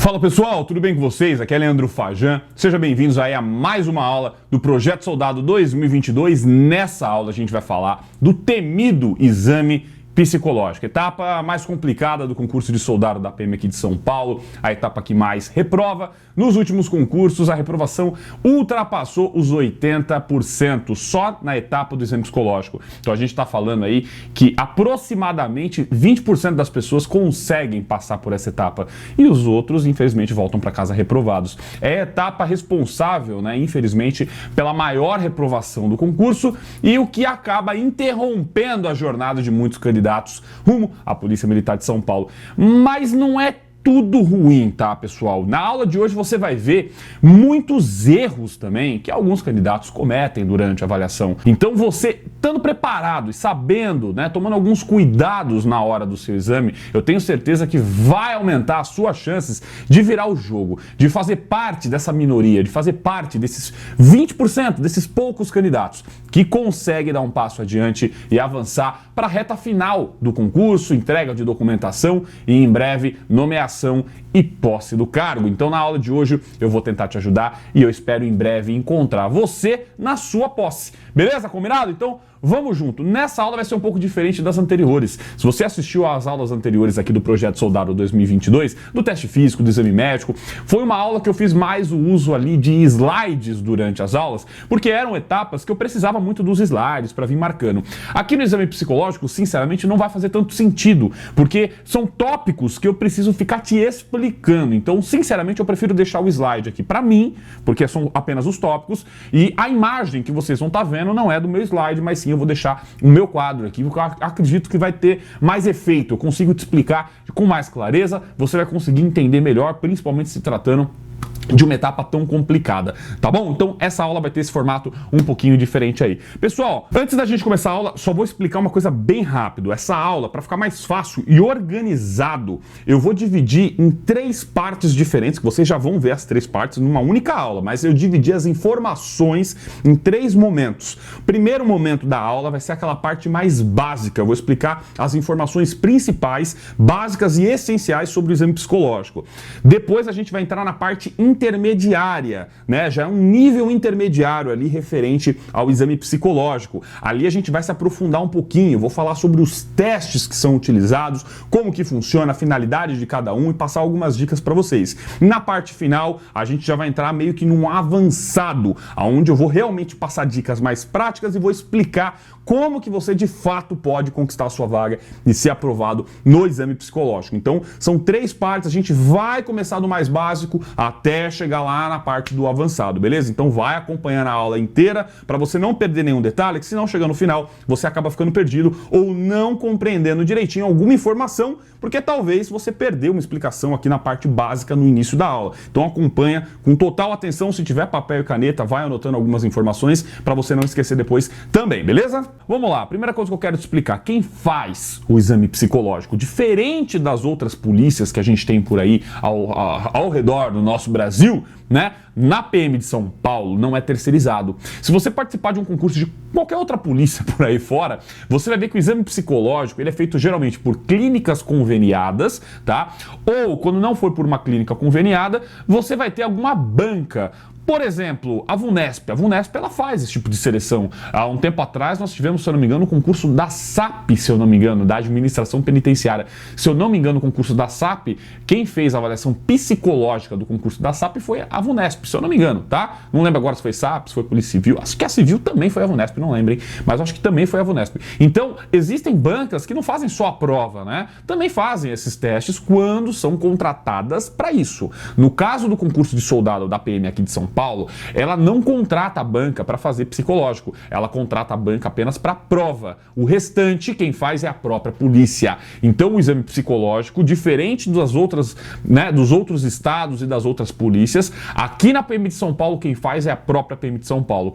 Fala pessoal, tudo bem com vocês? Aqui é Leandro Fajan. Sejam bem-vindos aí a mais uma aula do Projeto Soldado 2022. Nessa aula a gente vai falar do temido exame psicológico, etapa mais complicada do concurso de soldado da PM aqui de São Paulo, a etapa que mais reprova. Nos últimos concursos, a reprovação ultrapassou os 80%, só na etapa do exame psicológico. Então a gente está falando aí que aproximadamente 20% das pessoas conseguem passar por essa etapa e os outros, infelizmente, voltam para casa reprovados. É a etapa responsável, infelizmente, pela maior reprovação do concurso e o que acaba interrompendo a jornada de muitos candidatos rumo à Polícia Militar de São Paulo. Mas não é tudo ruim, tá, pessoal? Na aula de hoje você vai ver muitos erros também que alguns candidatos cometem durante a avaliação. Então você, estando preparado e sabendo, tomando alguns cuidados na hora do seu exame, eu tenho certeza que vai aumentar as suas chances de virar o jogo, de fazer parte dessa minoria, de fazer parte desses 20%, desses poucos candidatos que conseguem dar um passo adiante e avançar para a reta final do concurso, entrega de documentação e, em breve, nomeação e posse do cargo. Então, na aula de hoje, eu vou tentar te ajudar e eu espero em breve encontrar você na sua posse. Beleza? Combinado? Então, vamos junto. Nessa aula vai ser um pouco diferente das anteriores. Se você assistiu às aulas anteriores aqui do Projeto Soldado 2022, do teste físico, do exame médico, foi uma aula que eu fiz mais o uso ali de slides durante as aulas, porque eram etapas que eu precisava muito dos slides para vir marcando. Aqui no exame psicológico, sinceramente, não vai fazer tanto sentido, porque são tópicos que eu preciso ficar te explicando. Então, sinceramente, eu prefiro deixar o slide aqui para mim, porque são apenas os tópicos, e a imagem que vocês vão estar vendo não é do meu slide, mas sim eu vou deixar o meu quadro aqui, porque eu acredito que vai ter mais efeito, eu consigo te explicar com mais clareza, você vai conseguir entender melhor, principalmente se tratando de uma etapa tão complicada, tá bom? Então essa aula vai ter esse formato um pouquinho diferente aí. Pessoal, antes da gente começar a aula, só vou explicar uma coisa bem rápido. Essa aula, para ficar mais fácil e organizado, eu vou dividir em 3 partes diferentes, que vocês já vão ver as 3 partes numa única aula, mas eu dividi as informações em 3 momentos. O primeiro momento da aula vai ser aquela parte mais básica, eu vou explicar as informações principais, básicas e essenciais sobre o exame psicológico. Depois a gente vai entrar na parte intermediária, já é um nível intermediário ali referente ao exame psicológico. Ali a gente vai se aprofundar um pouquinho, vou falar sobre os testes que são utilizados, como que funciona, a finalidade de cada um e passar algumas dicas para vocês. Na parte final, a gente já vai entrar meio que num avançado, onde eu vou realmente passar dicas mais práticas e vou explicar como que você de fato pode conquistar a sua vaga e ser aprovado no exame psicológico. Então, são 3 partes, a gente vai começar do mais básico até chegar lá na parte do avançado, beleza? Então vai acompanhando a aula inteira para você não perder nenhum detalhe, que senão chegando no final você acaba ficando perdido ou não compreendendo direitinho alguma informação, porque talvez você perdeu uma explicação aqui na parte básica no início da aula. Então acompanha com total atenção, se tiver papel e caneta, vai anotando algumas informações para você não esquecer depois também, beleza? Vamos lá, primeira coisa que eu quero te explicar, quem faz o exame psicológico, diferente das outras polícias que a gente tem por aí ao redor do nosso Brasil, na PM de São Paulo não é terceirizado. Se você participar de um concurso de qualquer outra polícia por aí fora, você vai ver que o exame psicológico ele é feito geralmente por clínicas conveniadas, tá? Ou quando não for por uma clínica conveniada, você vai ter alguma banca. Por exemplo, a VUNESP. A VUNESP ela faz esse tipo de seleção. Há um tempo atrás nós tivemos, se eu não me engano, o concurso da SAP, se eu não me engano, da Administração Penitenciária. Se eu não me engano, o concurso da SAP, quem fez a avaliação psicológica do concurso da SAP foi a VUNESP, se eu não me engano, tá? Não lembro agora se foi SAP, se foi Polícia Civil. Acho que a Civil também foi a VUNESP, não lembro, hein? Mas acho que também foi a VUNESP. Então, existem bancas que não fazem só a prova, Também fazem esses testes quando são contratadas para isso. No caso do concurso de soldado da PM aqui de São Paulo, ela não contrata a banca para fazer psicológico, ela contrata a banca apenas para prova. O restante, quem faz é a própria polícia. Então, o exame psicológico, diferente das outras, dos outros estados e das outras polícias, aqui na PM de São Paulo, quem faz é a própria PM de São Paulo.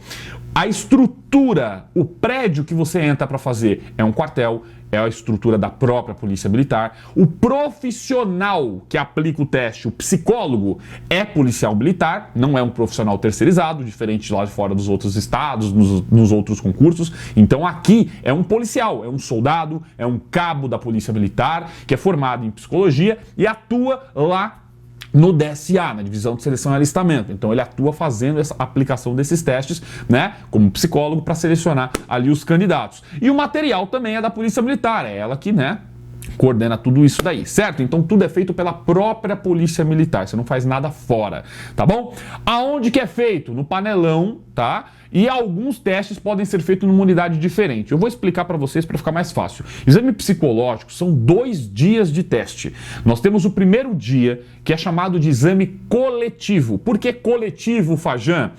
A estrutura, o prédio que você entra para fazer é um quartel, é a estrutura da própria Polícia Militar. O profissional que aplica o teste, o psicólogo, é policial militar, não é um profissional terceirizado, diferente lá de fora dos outros estados, nos outros concursos. Então aqui é um policial, é um soldado, é um cabo da Polícia Militar, que é formado em psicologia e atua lá no DSA, na Divisão de Seleção e Alistamento. Então ele atua fazendo essa aplicação desses testes, né, como psicólogo para selecionar ali os candidatos. E o material também é da Polícia Militar, é ela que, né, coordena tudo isso daí, certo? Então tudo é feito pela própria Polícia Militar, você não faz nada fora, tá bom? Aonde que é feito? No panelão, tá? E alguns testes podem ser feitos numa unidade diferente. Eu vou explicar para vocês para ficar mais fácil. Exame psicológico são 2 dias de teste. Nós temos o primeiro dia, que é chamado de exame coletivo. Por que coletivo, Fajan?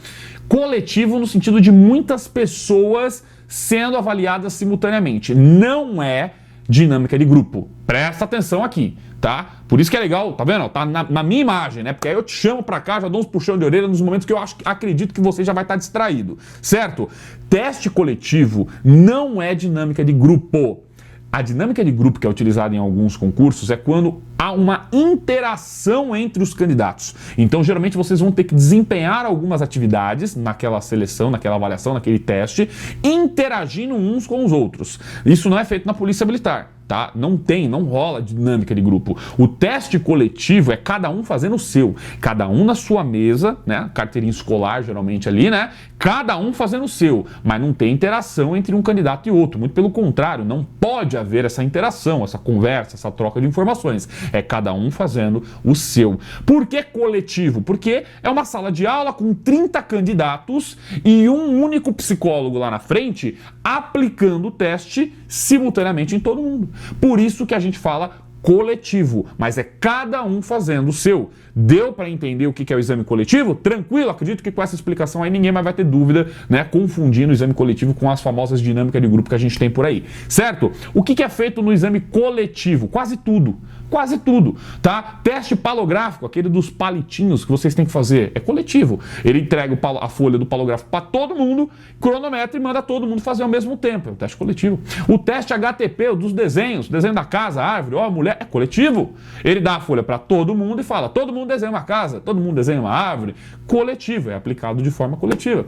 Coletivo no sentido de muitas pessoas sendo avaliadas simultaneamente. Não é dinâmica de grupo. Presta atenção aqui, tá? Por isso que é legal, tá vendo? Tá na minha imagem, né? Porque aí eu te chamo pra cá, já dou uns puxão de orelha nos momentos que eu acredito que você já vai estar distraído, certo? Teste coletivo não é dinâmica de grupo. A dinâmica de grupo que é utilizada em alguns concursos é quando há uma interação entre os candidatos. Então, geralmente, vocês vão ter que desempenhar algumas atividades naquela seleção, naquela avaliação, naquele teste, interagindo uns com os outros. Isso não é feito na Polícia Militar. Tá? Não rola dinâmica de grupo. O teste coletivo é cada um fazendo o seu, cada um na sua mesa, né? Carteirinha escolar geralmente ali, né? Cada um fazendo o seu, mas não tem interação entre um candidato e outro. Muito pelo contrário, não pode haver essa interação, essa conversa, essa troca de informações. É cada um fazendo o seu. Por que coletivo? Porque é uma sala de aula com 30 candidatos e um único psicólogo lá na frente aplicando o teste simultaneamente em todo mundo. Por isso que a gente fala coletivo, mas é cada um fazendo o seu. Deu para entender o que é o exame coletivo? Tranquilo? Acredito que com essa explicação aí ninguém mais vai ter dúvida, né? Confundindo o exame coletivo com as famosas dinâmicas de grupo que a gente tem por aí, certo? O que é feito no exame coletivo? Quase tudo, tá? Teste palográfico, aquele dos palitinhos que vocês têm que fazer, é coletivo. Ele entrega a folha do palográfico para todo mundo, cronometra e manda todo mundo fazer ao mesmo tempo, é um teste coletivo. O teste HTP, o dos desenho da casa, a árvore, ó, a mulher, é coletivo. Ele dá a folha para todo mundo e fala, todo mundo desenha uma casa, todo mundo desenha uma árvore. Coletivo, é aplicado de forma coletiva.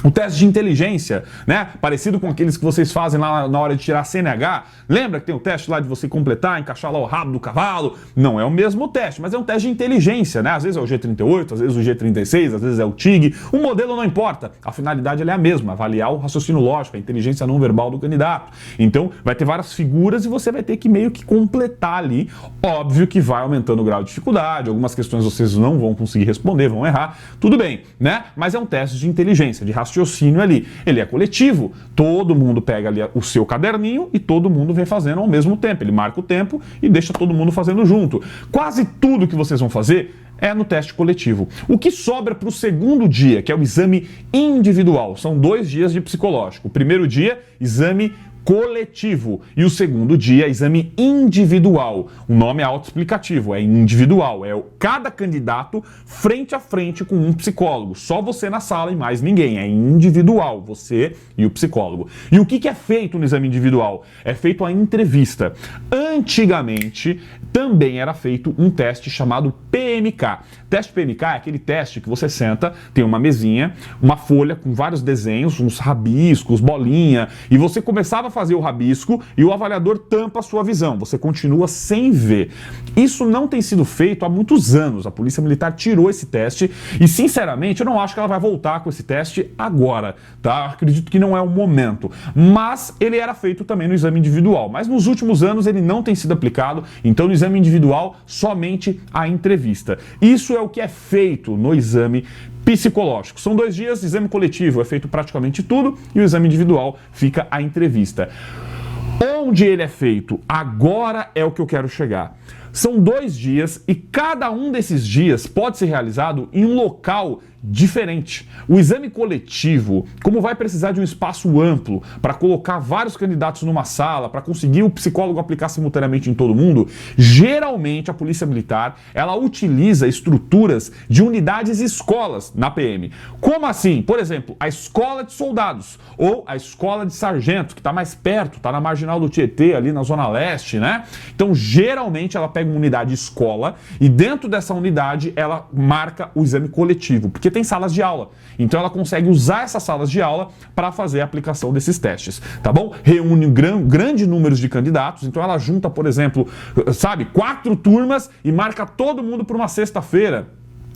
O teste de inteligência, né? Parecido com aqueles que vocês fazem lá na hora de tirar CNH. Lembra que tem o teste lá de você completar, encaixar lá o rabo do cavalo? Não é o mesmo teste, mas é um teste de inteligência, né? Às vezes é o G38, às vezes o G36, às vezes é o TIG. O modelo não importa. A finalidade é a mesma, avaliar o raciocínio lógico, a inteligência não verbal do candidato. Então, vai ter várias figuras e você vai ter que meio que completar ali. Óbvio que vai aumentando o grau de dificuldade, algumas questões vocês não vão conseguir responder, vão errar. Tudo bem, né? Mas é um teste de inteligência, de raciocínio ali. Ele é coletivo, todo mundo pega ali o seu caderninho e todo mundo vem fazendo ao mesmo tempo. Ele marca o tempo e deixa todo mundo fazendo junto. Quase tudo que vocês vão fazer é no teste coletivo. O que sobra para o segundo dia, que é o exame individual, são 2 dias de psicológico. O primeiro dia, exame coletivo. E o segundo dia, exame individual. O nome é autoexplicativo, é individual. É cada candidato frente a frente com um psicólogo. Só você na sala e mais ninguém. É individual, você e o psicólogo. E o que é feito no exame individual? É feito a entrevista. Antigamente, também era feito um teste chamado PMK. Teste PMK é aquele teste que você senta, tem uma mesinha, uma folha com vários desenhos, uns rabiscos, bolinha, e você começava a fazer o rabisco e o avaliador tampa a sua visão. Você continua sem ver. Isso não tem sido feito há muitos anos. A Polícia Militar tirou esse teste e, sinceramente, eu não acho que ela vai voltar com esse teste agora, tá? Acredito que não é o momento. Mas ele era feito também no exame individual. Mas nos últimos anos ele não tem sido aplicado, então no exame individual somente a entrevista. Isso é o que é feito no exame psicológico. São 2 dias, exame coletivo é feito praticamente tudo e o exame individual fica a entrevista. Onde ele é feito? Agora é o que eu quero chegar. São 2 dias e cada um desses dias pode ser realizado em um local diferente. O exame coletivo, como vai precisar de um espaço amplo para colocar vários candidatos numa sala, para conseguir o psicólogo aplicar simultaneamente em todo mundo, geralmente a Polícia Militar, ela utiliza estruturas de unidades e escolas na PM. Como assim? Por exemplo, a escola de soldados ou a escola de sargento, que está mais perto, está na marginal Marginal do Tietê, ali na Zona Leste, né? Então, geralmente, ela pega uma unidade escola e dentro dessa unidade, ela marca o exame coletivo, porque tem salas de aula. Então, ela consegue usar essas salas de aula para fazer a aplicação desses testes, tá bom? Reúne grande número de candidatos, então ela junta, por exemplo, 4 turmas e marca todo mundo para uma sexta-feira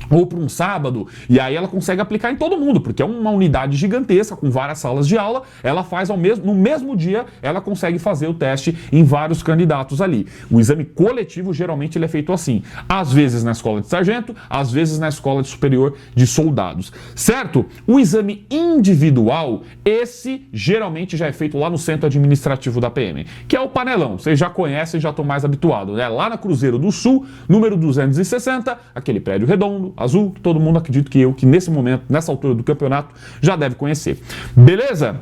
ou para um sábado, e aí ela consegue aplicar em todo mundo, porque é uma unidade gigantesca, com várias salas de aula, ela faz no mesmo dia, ela consegue fazer o teste em vários candidatos ali. O exame coletivo, geralmente, ele é feito assim, às vezes na escola de sargento, às vezes na escola de superior de soldados, certo? O exame individual, esse geralmente já é feito lá no centro administrativo da PM, que é o Panelão, vocês já conhecem, já estão mais habituados, né? Lá na Cruzeiro do Sul, número 260, aquele prédio redondo, azul, que todo mundo, acredito que nesse momento, nessa altura do campeonato, já deve conhecer. Beleza?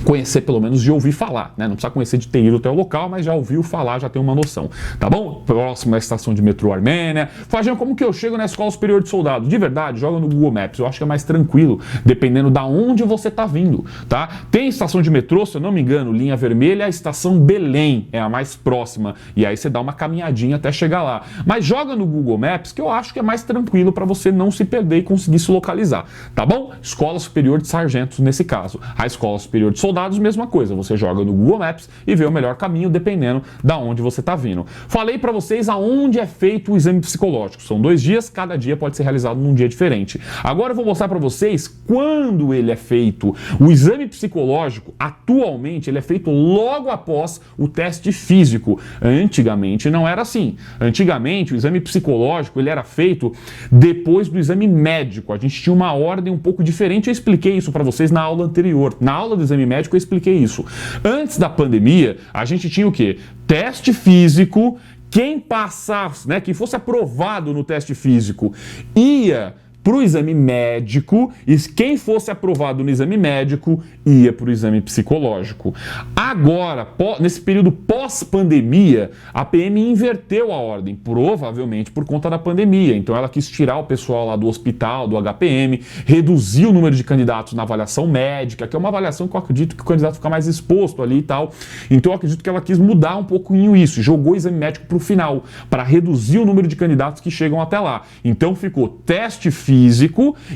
Conhecer pelo menos de ouvir falar, né? Não precisa conhecer de ter ido até o local, mas já ouviu falar, já tem uma noção, tá bom? Próximo da estação de metrô Armênia. Fajão, como que eu chego na Escola Superior de Soldado? De verdade, joga no Google Maps, eu acho que é mais tranquilo, dependendo da onde você tá vindo, tá? Tem estação de metrô, se eu não me engano, linha vermelha, a estação Belém é a mais próxima, e aí você dá uma caminhadinha até chegar lá. Mas joga no Google Maps, que eu acho que é mais tranquilo para você não se perder e conseguir se localizar, tá bom? Escola Superior de Sargentos, nesse caso. A Escola Superior de Soldados, mesma coisa, você joga no Google Maps e vê o melhor caminho dependendo da onde você está vindo. Falei para vocês aonde é feito o exame psicológico, são 2 dias, cada dia pode ser realizado num dia diferente. Agora eu vou mostrar para vocês quando ele é feito. O exame psicológico, atualmente, ele é feito logo após o teste físico. Antigamente não era assim. Antigamente o exame psicológico ele era feito depois do exame médico. A gente tinha uma ordem um pouco diferente, eu expliquei isso para vocês na aula anterior. Na aula do exame médico eu expliquei isso. Antes da pandemia, a gente tinha o quê? Teste físico, quem passasse, né, quem fosse aprovado no teste físico ia para o exame médico e quem fosse aprovado no exame médico ia para o exame psicológico. Agora, nesse período pós-pandemia, a PM inverteu a ordem, provavelmente por conta da pandemia. Então ela quis tirar o pessoal lá do hospital, do HPM, reduzir o número de candidatos na avaliação médica, que é uma avaliação que eu acredito que o candidato fica mais exposto ali e tal. Então eu acredito que ela quis mudar um pouquinho isso, jogou o exame médico para o final, para reduzir o número de candidatos que chegam até lá. Então ficou teste físico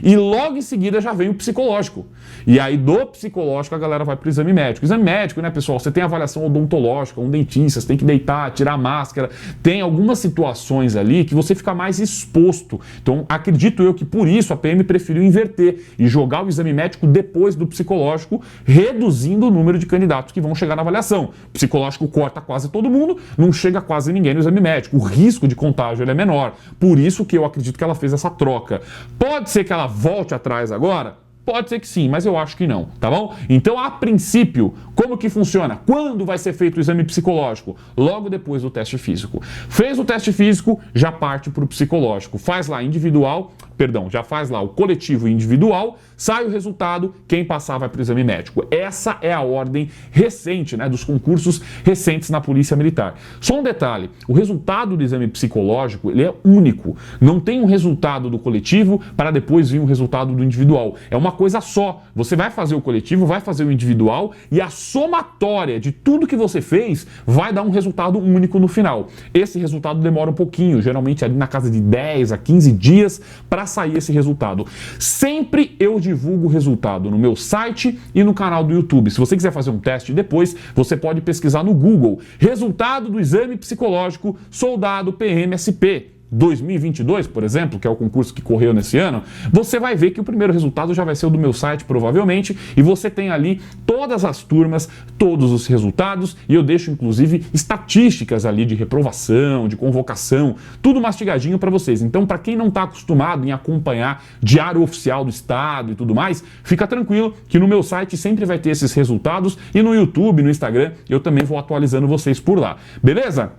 e logo em seguida já vem o psicológico. E aí do psicológico a galera vai para o exame médico. Exame médico, né, pessoal? Você tem avaliação odontológica, um dentista, você tem que deitar, tirar a máscara. Tem algumas situações ali que você fica mais exposto. Então acredito eu que por isso a PM preferiu inverter e jogar o exame médico depois do psicológico, reduzindo o número de candidatos que vão chegar na avaliação. O psicológico corta quase todo mundo, não chega quase ninguém no exame médico. O risco de contágio ele é menor. Por isso que eu acredito que ela fez essa troca. Pode ser que ela volte atrás agora? Pode ser que sim, mas eu acho que não, tá bom? Então, a princípio, como que funciona? Quando vai ser feito o exame psicológico? Logo depois do teste físico. Fez o teste físico, já parte para o psicológico. Faz lá já faz lá o coletivo e individual, sai o resultado, quem passar vai para o exame médico. Essa é a ordem recente, né, dos concursos recentes na Polícia Militar. Só um detalhe, o resultado do exame psicológico, ele é único. Não tem um resultado do coletivo para depois vir um resultado do individual. É uma coisa só. Você vai fazer o coletivo, vai fazer o individual e a somatória de tudo que você fez vai dar um resultado único no final. Esse resultado demora um pouquinho, geralmente ali na casa de 10 a 15 dias para sair esse resultado. Sempre eu divulgo o resultado no meu site e no canal do YouTube. Se você quiser fazer um teste depois, você pode pesquisar no Google. Resultado do exame psicológico Soldado PMSP 2022, por exemplo, que é o concurso que correu nesse ano, você vai ver que o primeiro resultado já vai ser o do meu site, provavelmente, e você tem ali todas as turmas, todos os resultados, e eu deixo, inclusive, estatísticas ali de reprovação, de convocação, tudo mastigadinho para vocês. Então, para quem não está acostumado em acompanhar diário oficial do Estado e tudo mais, fica tranquilo que no meu site sempre vai ter esses resultados, e no YouTube, no Instagram, eu também vou atualizando vocês por lá. Beleza?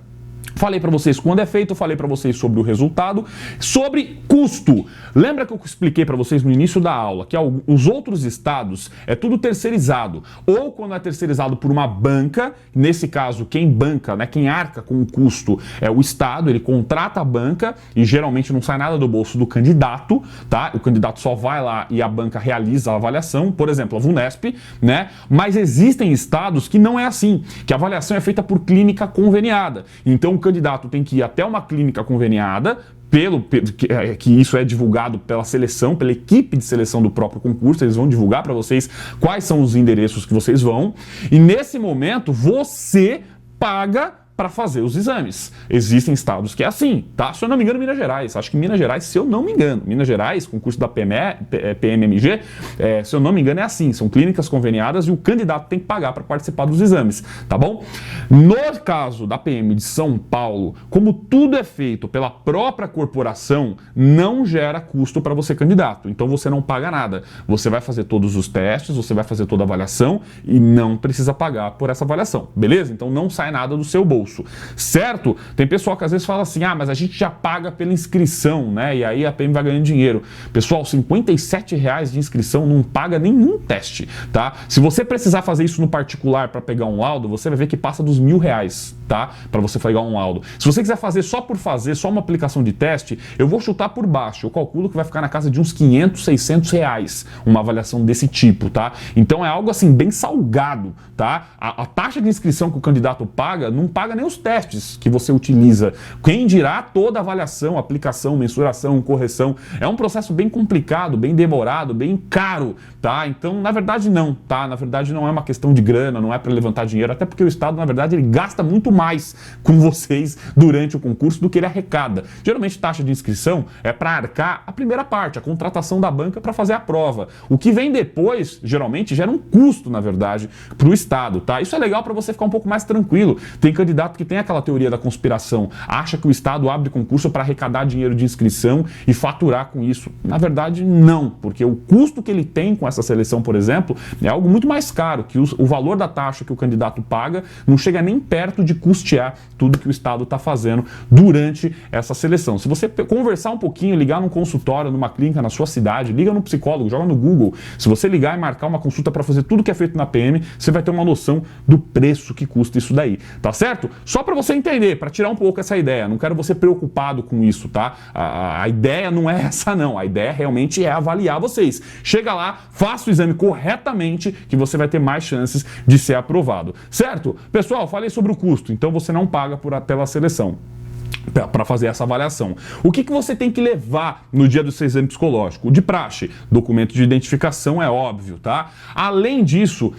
Falei para vocês quando é feito, falei para vocês sobre o resultado, sobre custo. Lembra que eu expliquei para vocês no início da aula que os outros estados é tudo terceirizado, ou quando é terceirizado por uma banca, nesse caso quem banca, né, quem arca com o custo é o estado, ele contrata a banca e geralmente não sai nada do bolso do candidato, tá? O candidato só vai lá e a banca realiza a avaliação, por exemplo, a VUNESP, né? Mas existem estados que não é assim, que a avaliação é feita por clínica conveniada. Então o candidato tem que ir até uma clínica conveniada, que isso é divulgado pela seleção, pela equipe de seleção do próprio concurso, eles vão divulgar para vocês quais são os endereços que vocês vão, e nesse momento você paga para fazer os exames. Existem estados que é assim, tá? Se eu não me engano, Minas Gerais. Acho que Minas Gerais, se eu não me engano, Minas Gerais, concurso da PMMG, se eu não me engano, é assim. São clínicas conveniadas e o candidato tem que pagar para participar dos exames, tá bom? No caso da PM de São Paulo, como tudo é feito pela própria corporação, não gera custo para você candidato. Então você não paga nada. Você vai fazer todos os testes, você vai fazer toda a avaliação e não precisa pagar por essa avaliação, beleza? Então não sai nada do seu bolso. Certo? Tem pessoal que às vezes fala assim, mas a gente já paga pela inscrição, né? E aí a PM vai ganhando dinheiro. Pessoal, R$57 de inscrição não paga nenhum teste, tá? Se você precisar fazer isso no particular para pegar um laudo, você vai ver que passa dos R$1.000, tá? Para você pegar um laudo. Se você quiser fazer, só uma aplicação de teste, eu vou chutar por baixo. Eu calculo que vai ficar na casa de uns R$500, R$600 uma avaliação desse tipo, tá? Então é algo assim bem salgado, tá? A taxa de inscrição que o candidato paga, não paga nem os testes que você utiliza. Quem dirá toda a avaliação, aplicação, mensuração, correção. É um processo bem complicado, bem demorado, bem caro, tá? Então, na verdade, não, tá? Na verdade, não é uma questão de grana, não é para levantar dinheiro, até porque o Estado, na verdade, ele gasta muito mais com vocês durante o concurso do que ele arrecada. Geralmente, taxa de inscrição é para arcar a primeira parte, a contratação da banca para fazer a prova. O que vem depois, geralmente, gera um custo, na verdade, para o Estado, tá? Isso é legal para você ficar um pouco mais tranquilo. Tem candidato que tem aquela teoria da conspiração, acha que o Estado abre concurso para arrecadar dinheiro de inscrição e faturar com isso. Na verdade, não, porque o custo que ele tem com essa seleção, por exemplo, é algo muito mais caro, que o valor da taxa que o candidato paga não chega nem perto de custear tudo que o Estado está fazendo durante essa seleção. Se você conversar um pouquinho, ligar num consultório, numa clínica na sua cidade, liga no psicólogo, joga no Google. Se você ligar e marcar uma consulta para fazer tudo que é feito na PM, você vai ter uma noção do preço que custa isso daí, tá certo? Só para você entender, para tirar um pouco essa ideia, não quero você preocupado com isso, tá? A ideia não é essa não, a ideia realmente é avaliar vocês. Chega lá, faça o exame corretamente que você vai ter mais chances de ser aprovado, certo? Pessoal, falei sobre o custo, então você não paga pela seleção para fazer essa avaliação. O que você tem que levar no dia do seu exame psicológico? De praxe, documento de identificação é óbvio, tá? Além disso,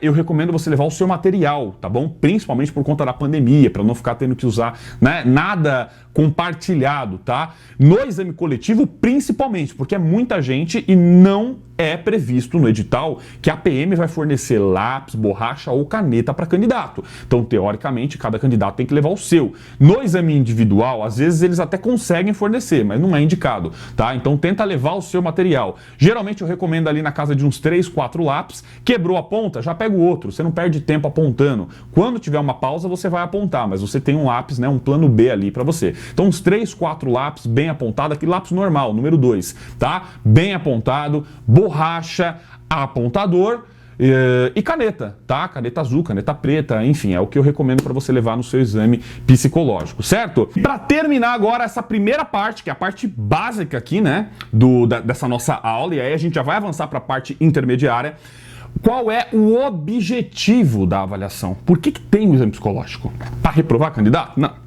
eu recomendo você levar o seu material, tá bom? Principalmente por conta da pandemia, para não ficar tendo que usar, né, nada compartilhado, tá? No exame coletivo, principalmente, porque é muita gente e não é previsto no edital que a PM vai fornecer lápis, borracha ou caneta para candidato. Então, teoricamente, cada candidato tem que levar o seu. No exame individual, às vezes eles até conseguem fornecer, mas não é indicado, tá? Então, tenta levar o seu material. Geralmente, eu recomendo ali na casa de uns 3, 4 lápis. Quebrou a ponta, já pega o outro. Você não perde tempo apontando. Quando tiver uma pausa, você vai apontar, mas você tem um lápis, né, um plano B ali para você. Então, uns 3, 4 lápis bem apontado, aquele lápis normal, número 2, tá? Bem apontado, borracha, apontador e caneta, tá? Caneta azul, caneta preta, enfim, é o que eu recomendo para você levar no seu exame psicológico, certo? Para terminar agora essa primeira parte, que é a parte básica aqui, né, dessa nossa aula, e aí a gente já vai avançar para a parte intermediária. Qual é o objetivo da avaliação? Por que tem o exame psicológico? Para reprovar candidato? Não.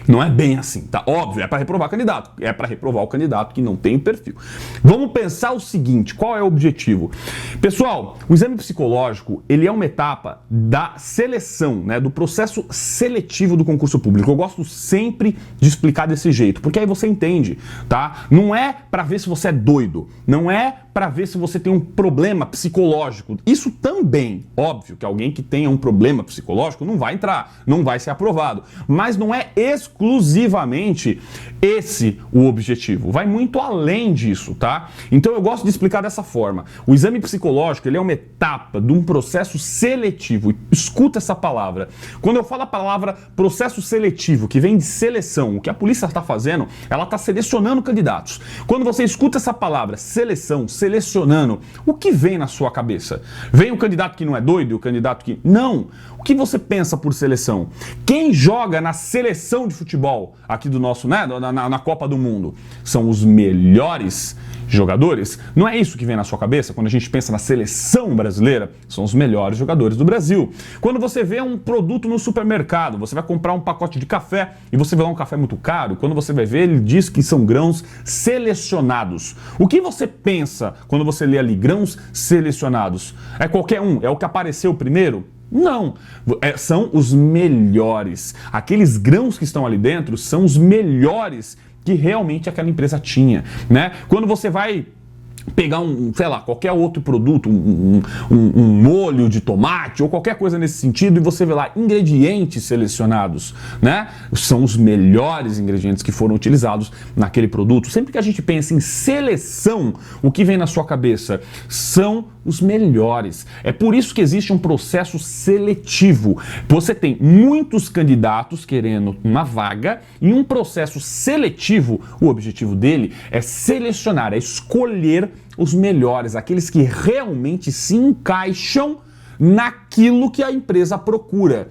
Não é bem assim, tá? Óbvio, é para reprovar candidato. É para reprovar o candidato que não tem perfil. Vamos pensar o seguinte, qual é o objetivo? Pessoal, o exame psicológico, ele é uma etapa da seleção, né? Do processo seletivo do concurso público. Eu gosto sempre de explicar desse jeito, porque aí você entende, tá? Não é para ver se você é doido. Não é para ver se você tem um problema psicológico. Isso também, óbvio que alguém que tenha um problema psicológico não vai entrar, não vai ser aprovado. Mas não é exclusivamente esse o objetivo. Vai muito além disso, tá? Então eu gosto de explicar dessa forma. O exame psicológico, ele é uma etapa de um processo seletivo. Escuta essa palavra. Quando eu falo a palavra processo seletivo, que vem de seleção, o que a polícia está fazendo, ela está selecionando candidatos. Quando você escuta essa palavra, seleção, selecionando, o que vem na sua cabeça? Vem o candidato que não é doido, o candidato que... Não! O que você pensa por seleção? Quem joga na seleção de futebol aqui do nosso, né, na Copa do Mundo? São os melhores jogadores? Não é isso que vem na sua cabeça quando a gente pensa na seleção brasileira? São os melhores jogadores do Brasil. Quando você vê um produto no supermercado, você vai comprar um pacote de café e você vê lá um café muito caro, quando você vai ver, ele diz que são grãos selecionados. O que você pensa quando você lê ali grãos selecionados? É qualquer um? É o que apareceu primeiro? Não, são os melhores. Aqueles grãos que estão ali dentro são os melhores que realmente aquela empresa tinha, né? Quando você vai pegar sei lá, qualquer outro produto, um molho de tomate ou qualquer coisa nesse sentido e você vê lá ingredientes selecionados, né? São os melhores ingredientes que foram utilizados naquele produto. Sempre que a gente pensa em seleção, o que vem na sua cabeça são os melhores. É por isso que existe um processo seletivo. Você tem muitos candidatos querendo uma vaga e um processo seletivo, o objetivo dele é selecionar, é escolher os melhores, aqueles que realmente se encaixam naquilo que a empresa procura.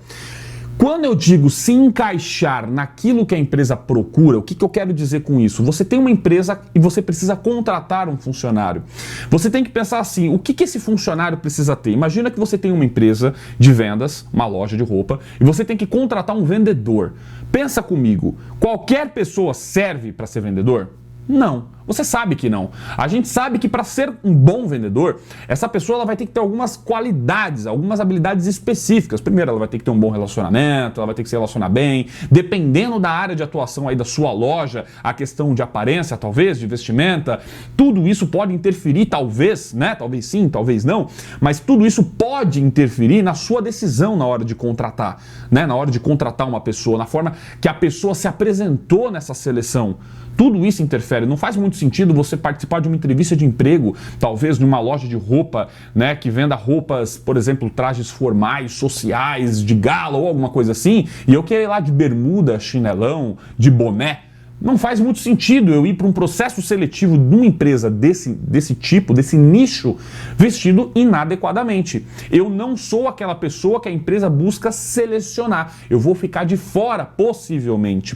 Quando eu digo se encaixar naquilo que a empresa procura, o que eu quero dizer com isso? Você tem uma empresa e você precisa contratar um funcionário. Você tem que pensar assim, o que esse funcionário precisa ter? Imagina que você tem uma empresa de vendas, uma loja de roupa, e você tem que contratar um vendedor. Pensa comigo, qualquer pessoa serve para ser vendedor? Não, você sabe que não. A gente sabe que para ser um bom vendedor, essa pessoa ela vai ter que ter algumas qualidades, algumas habilidades específicas. Primeiro, ela vai ter que ter um bom relacionamento, ela vai ter que se relacionar bem. Dependendo da área de atuação aí da sua loja, a questão de aparência, talvez, de vestimenta, tudo isso pode interferir, talvez, né? Talvez sim, talvez não, mas tudo isso pode interferir na sua decisão na hora de contratar, né? Na hora de contratar uma pessoa, na forma que a pessoa se apresentou nessa seleção. Tudo isso interfere. Não faz muito sentido você participar de uma entrevista de emprego, talvez numa loja de roupa, né, que venda roupas, por exemplo, trajes formais, sociais, de gala ou alguma coisa assim, e eu querer ir lá de bermuda, chinelão, de boné. Não faz muito sentido eu ir para um processo seletivo de uma empresa desse tipo, desse nicho, vestido inadequadamente. Eu não sou aquela pessoa que a empresa busca selecionar. Eu vou ficar de fora, possivelmente,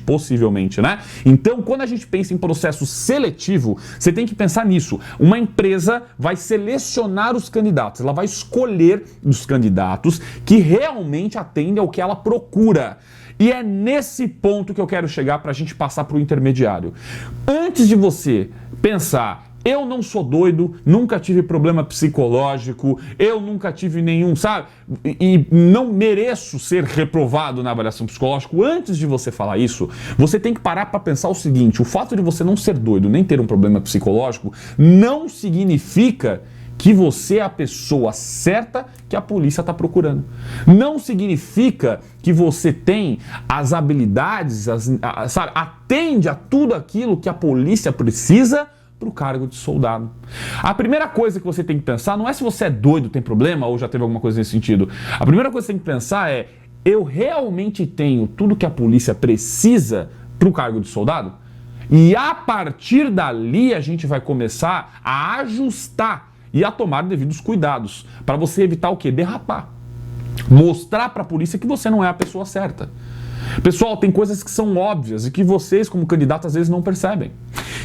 né? Então, quando a gente pensa em processo seletivo, você tem que pensar nisso. Uma empresa vai selecionar os candidatos, ela vai escolher os candidatos que realmente atendem ao que ela procura. E é nesse ponto que eu quero chegar para a gente passar para o intermediário. Antes de você pensar, eu não sou doido, nunca tive problema psicológico, eu nunca tive nenhum, sabe? E não mereço ser reprovado na avaliação psicológica. Antes de você falar isso, você tem que parar para pensar o seguinte: o fato de você não ser doido, nem ter um problema psicológico, não significa que você é a pessoa certa que a polícia está procurando. Não significa que você tem as habilidades, sabe, atende a tudo aquilo que a polícia precisa para o cargo de soldado. A primeira coisa que você tem que pensar não é se você é doido, tem problema ou já teve alguma coisa nesse sentido. A primeira coisa que você tem que pensar é: eu realmente tenho tudo que a polícia precisa para o cargo de soldado? E a partir dali a gente vai começar a ajustar e a tomar devidos cuidados, para você evitar o quê? Derrapar. Mostrar para a polícia que você não é a pessoa certa. Pessoal, tem coisas que são óbvias e que vocês, como candidato, às vezes não percebem.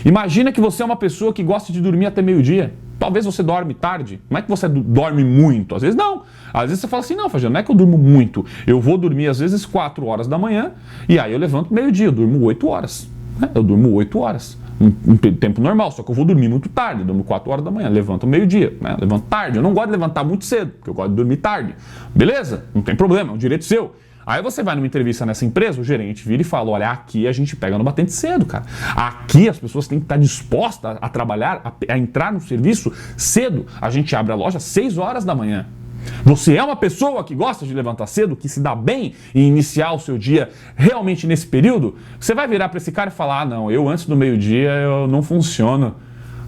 Imagina que você é uma pessoa que gosta de dormir até meio-dia. Talvez você dorme tarde. Não é que você dorme muito. Às vezes não. Às vezes você fala assim: não, Fabiano, não é que eu durmo muito. Eu vou dormir às vezes 4 horas da manhã e aí eu levanto meio-dia. Eu durmo 8 horas. Eu durmo 8 horas. Um tempo normal, só que eu vou dormir muito tarde, eu durmo 4 horas da manhã, levanto meio-dia, né? Levanto tarde. Eu não gosto de levantar muito cedo, porque eu gosto de dormir tarde. Beleza? Não tem problema, é um direito seu. Aí você vai numa entrevista nessa empresa, o gerente vira e fala, olha, aqui a gente pega no batente cedo, cara. Aqui as pessoas têm que estar dispostas a trabalhar, a entrar no serviço cedo. A gente abre a loja às 6 horas da manhã. Você é uma pessoa que gosta de levantar cedo, que se dá bem em iniciar o seu dia realmente nesse período? Você vai virar para esse cara e falar, não, eu antes do meio-dia eu não funciono.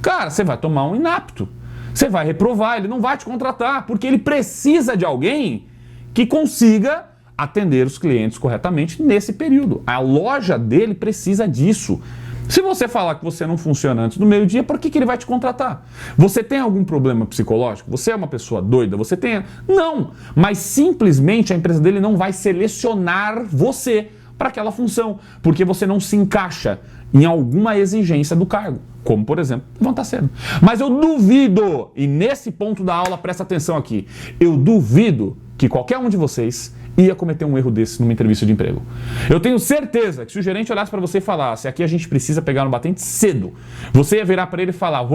Cara, você vai tomar um inapto. Você vai reprovar, ele não vai te contratar, porque ele precisa de alguém que consiga atender os clientes corretamente nesse período. A loja dele precisa disso. Se você falar que você não funciona antes do meio-dia, por que ele vai te contratar? Você tem algum problema psicológico? Você é uma pessoa doida? Você tem... Não! Mas simplesmente a empresa dele não vai selecionar você para aquela função, porque você não se encaixa em alguma exigência do cargo, como, por exemplo, levantar cedo. Mas eu duvido, e nesse ponto da aula, presta atenção aqui, eu duvido que qualquer um de vocês ia cometer um erro desse numa entrevista de emprego. Eu tenho certeza que se o gerente olhasse para você e falasse, aqui a gente precisa pegar no batente cedo, você ia virar para ele e falar,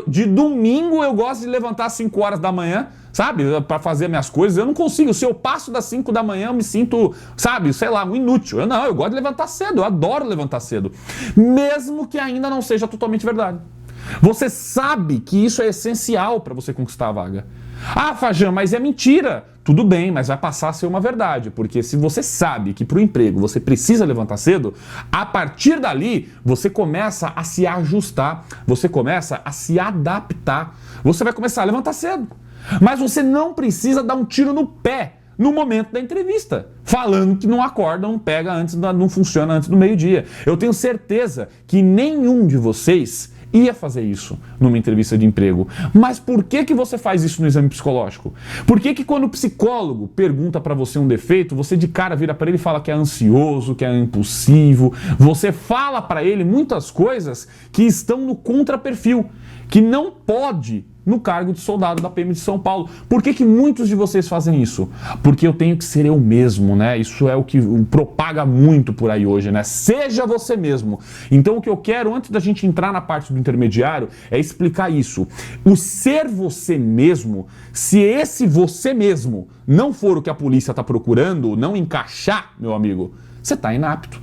de domingo eu gosto de levantar às 5 horas da manhã, sabe, para fazer minhas coisas, eu não consigo, se eu passo das 5 da manhã eu me sinto, sabe, sei lá, um inútil. Eu gosto de levantar cedo, eu adoro levantar cedo, mesmo que ainda não seja totalmente verdade. Você sabe que isso é essencial para você conquistar a vaga. Ah, Fajã, mas é mentira. Tudo bem, mas vai passar a ser uma verdade, porque se você sabe que para o emprego você precisa levantar cedo, a partir dali você começa a se ajustar, você começa a se adaptar, você vai começar a levantar cedo. Mas você não precisa dar um tiro no pé no momento da entrevista, falando que não acorda, não pega antes, não funciona antes do meio-dia. Eu tenho certeza que nenhum de vocês ia fazer isso numa entrevista de emprego. Mas por que você faz isso no exame psicológico? Por que quando o psicólogo pergunta para você um defeito, você de cara vira para ele e fala que é ansioso, que é impulsivo, você fala para ele muitas coisas que estão no contraperfil, que não pode no cargo de soldado da PM de São Paulo. Por que muitos de vocês fazem isso? Porque eu tenho que ser eu mesmo, né? Isso é o que propaga muito por aí hoje, né? Seja você mesmo. Então o que eu quero, antes da gente entrar na parte do intermediário, é explicar isso. O ser você mesmo, se esse você mesmo não for o que a polícia está procurando, não encaixar, meu amigo, você está inapto.